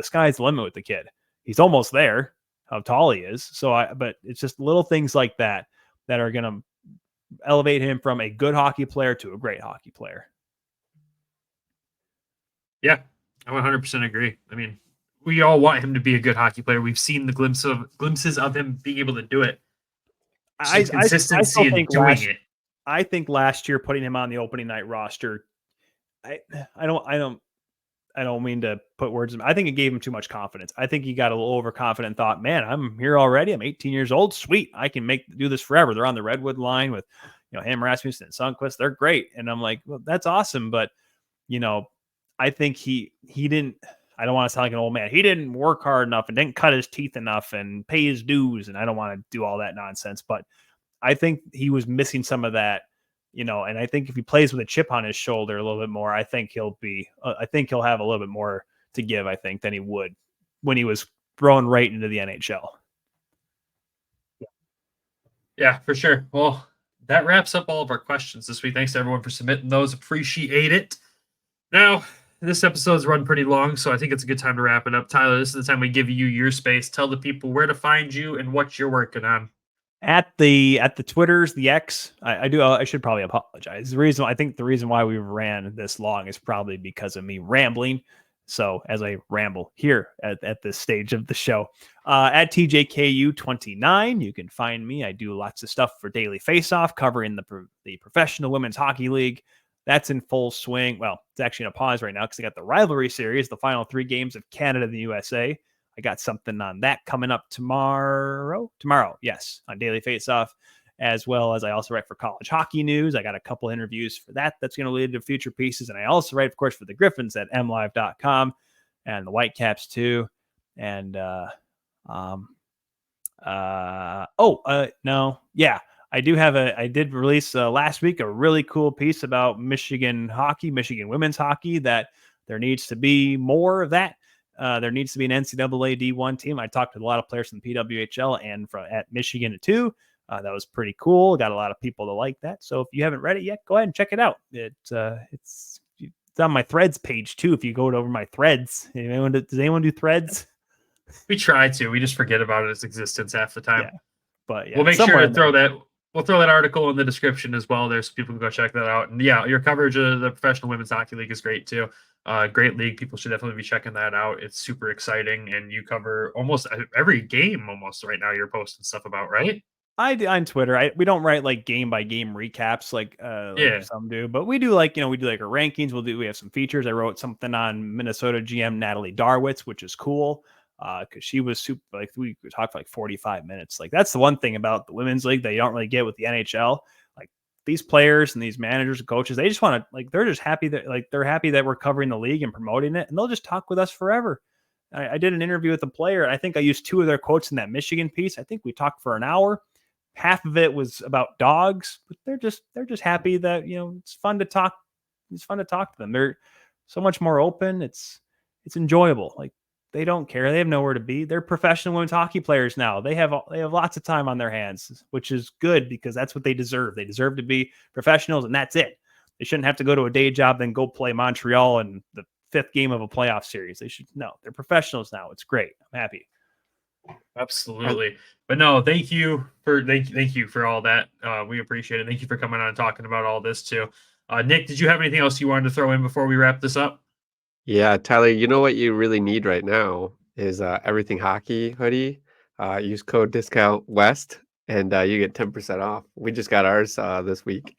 sky's the limit with the kid. He's almost there, how tall he is. But it's just little things like that are going to elevate him from a good hockey player to a great hockey player. Yeah, I 100% agree. I mean, we all want him to be a good hockey player. We've seen the glimpses of him being able to do it. Consistency in doing it. I think last year putting him on the opening night roster, I don't mean to put words in. I think it gave him too much confidence. I think he got a little overconfident and thought, man, I'm here already. I'm 18 years old. Sweet. I can do this forever. They're on the Redwood line with, him, Rasmussen, and Sundqvist. They're great. And I'm like, well, that's awesome. But, I think he didn't, I don't want to sound like an old man. He didn't work hard enough and didn't cut his teeth enough and pay his dues. And I don't want to do all that nonsense, but I think he was missing some of that, and I think if he plays with a chip on his shoulder a little bit more, I think he'll have a little bit more to give, I think, than he would when he was thrown right into the NHL. Yeah, for sure. Well, that wraps up all of our questions this week. Thanks to everyone for submitting those. Appreciate it. Now, this episode's run pretty long, so I think it's a good time to wrap it up. Tyler, this is the time we give you your space. Tell the people where to find you and what you're working on. At the Twitters, the X, I should probably apologize. The reason why we ran this long is probably because of me rambling. So as I ramble here at this stage of the show, at TJKU29, you can find me. I do lots of stuff for Daily Faceoff, covering the Professional Women's Hockey League. That's in full swing. Well, it's actually in a pause right now because I got the rivalry series, the final 3 games of Canada and the USA. I got something on that coming up tomorrow. Yes, on Daily Faceoff, as well as I also write for College Hockey News. I got a couple interviews for that. That's going to lead to future pieces. And I also write, of course, for the Griffins at MLive.com and the Whitecaps too. And I did release last week a really cool piece about Michigan women's hockey, that there needs to be more of that. There needs to be an NCAA D1 team. I talked to a lot of players from the PWHL and at Michigan too. That was pretty cool. Got a lot of people to like that. So if you haven't read it yet, go ahead and check it out. It's on my threads page too. If you go over my threads, does anyone do threads? We try to. We just forget about its existence half the time. Yeah. But yeah, we'll make sure to throw that. We'll throw that article in the description as well there, so people can go check that out. And yeah, your coverage of the Professional Women's Hockey League is great too. Great league. People should definitely be checking that out. It's super exciting, and you cover almost every game almost right now. You're posting stuff about, right? I do on Twitter. We don't write like game by game recaps like some do, but we do we do like our rankings. We have some features. I wrote something on Minnesota GM Natalie Darwitz, which is cool. Because she was super, we talked for 45 minutes. That's the one thing about the women's league that you don't really get with the NHL. These players and these managers and coaches, they just want to, they're just happy that, they're happy that we're covering the league and promoting it, and they'll just talk with us forever. I did an interview with a player. I think I used 2 of their quotes in that Michigan piece. I think we talked for an hour. Half of it was about dogs, but they're just happy that, it's fun to talk. It's fun to talk to them. They're so much more open. It's enjoyable. They don't care. They have nowhere to be. They're professional women's hockey players now. They have lots of time on their hands, which is good because that's what they deserve. They deserve to be professionals, and that's it. They shouldn't have to go to a day job, then go play Montreal in the 5th game of a playoff series. They're professionals now. It's great. I'm happy. Absolutely. But no, thank you for all that. We appreciate it. Thank you for coming on and talking about all this too. Nick, did you have anything else you wanted to throw in before we wrap this up? Yeah, Tyler, you know what you really need right now is Everything Hockey hoodie. Use code discount West, and you get 10% off. We just got ours this week.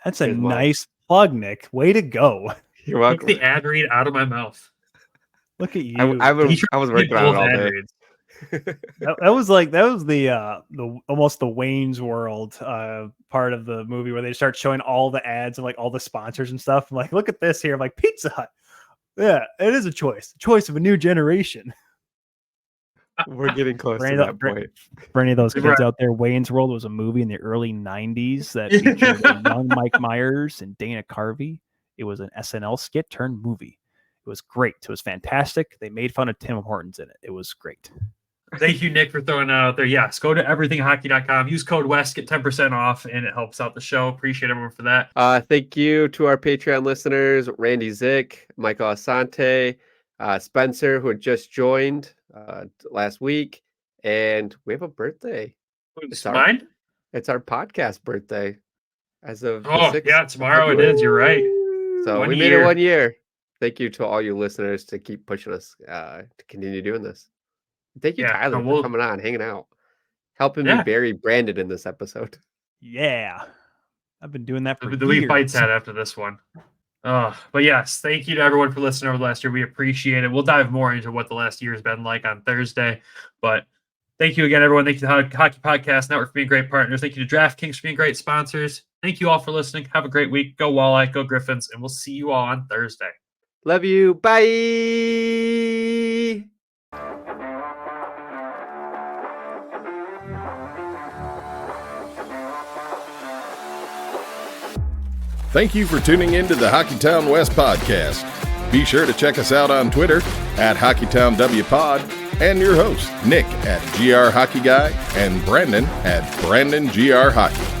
That's a nice plug, Nick. Way to go. You're Took welcome. the ad read out of my mouth. Look at you. I was working on it all day. That was the almost the Wayne's World part of the movie where they start showing all the ads and like all the sponsors and stuff. I'm like, look at this here. I'm like, Pizza Hut. Yeah, it is a choice of a new generation. We're getting close to that point. For any of those kids out there, Wayne's World was a movie in the early 90s that featured a young Mike Myers and Dana Carvey. It was an SNL skit turned movie. It was great. It was fantastic. They made fun of Tim Hortons in it. It was great. Thank you, Nick, for throwing that out there. Yes, go to everythinghockey.com. Use code WEST, get 10% off, and it helps out the show. Appreciate everyone for that. Thank you to our Patreon listeners, Randy Zick, Michael Asante, Spencer, who had just joined last week. And we have a birthday. It's mine? It's our podcast birthday. As of tomorrow it is. You're right. So we made it 1 year. Thank you to all you listeners to keep pushing us to continue doing this. Thank you, Tyler, for coming on, hanging out, helping me bury Brandon in this episode. Yeah, I've been doing that for years. We fight that after this one. But yes, thank you to everyone for listening over the last year. We appreciate it. We'll dive more into what the last year has been like on Thursday. But thank you again, everyone. Thank you to the Hockey Podcast Network for being great partners. Thank you to DraftKings for being great sponsors. Thank you all for listening. Have a great week. Go Walleye, go Griffins, and we'll see you all on Thursday. Love you. Bye. Thank you for tuning in to the Hockeytown West Podcast. Be sure to check us out on Twitter at HockeytownWPod and your host, Nick at GR Hockey Guy and Brandon at Brandon GR Hockey.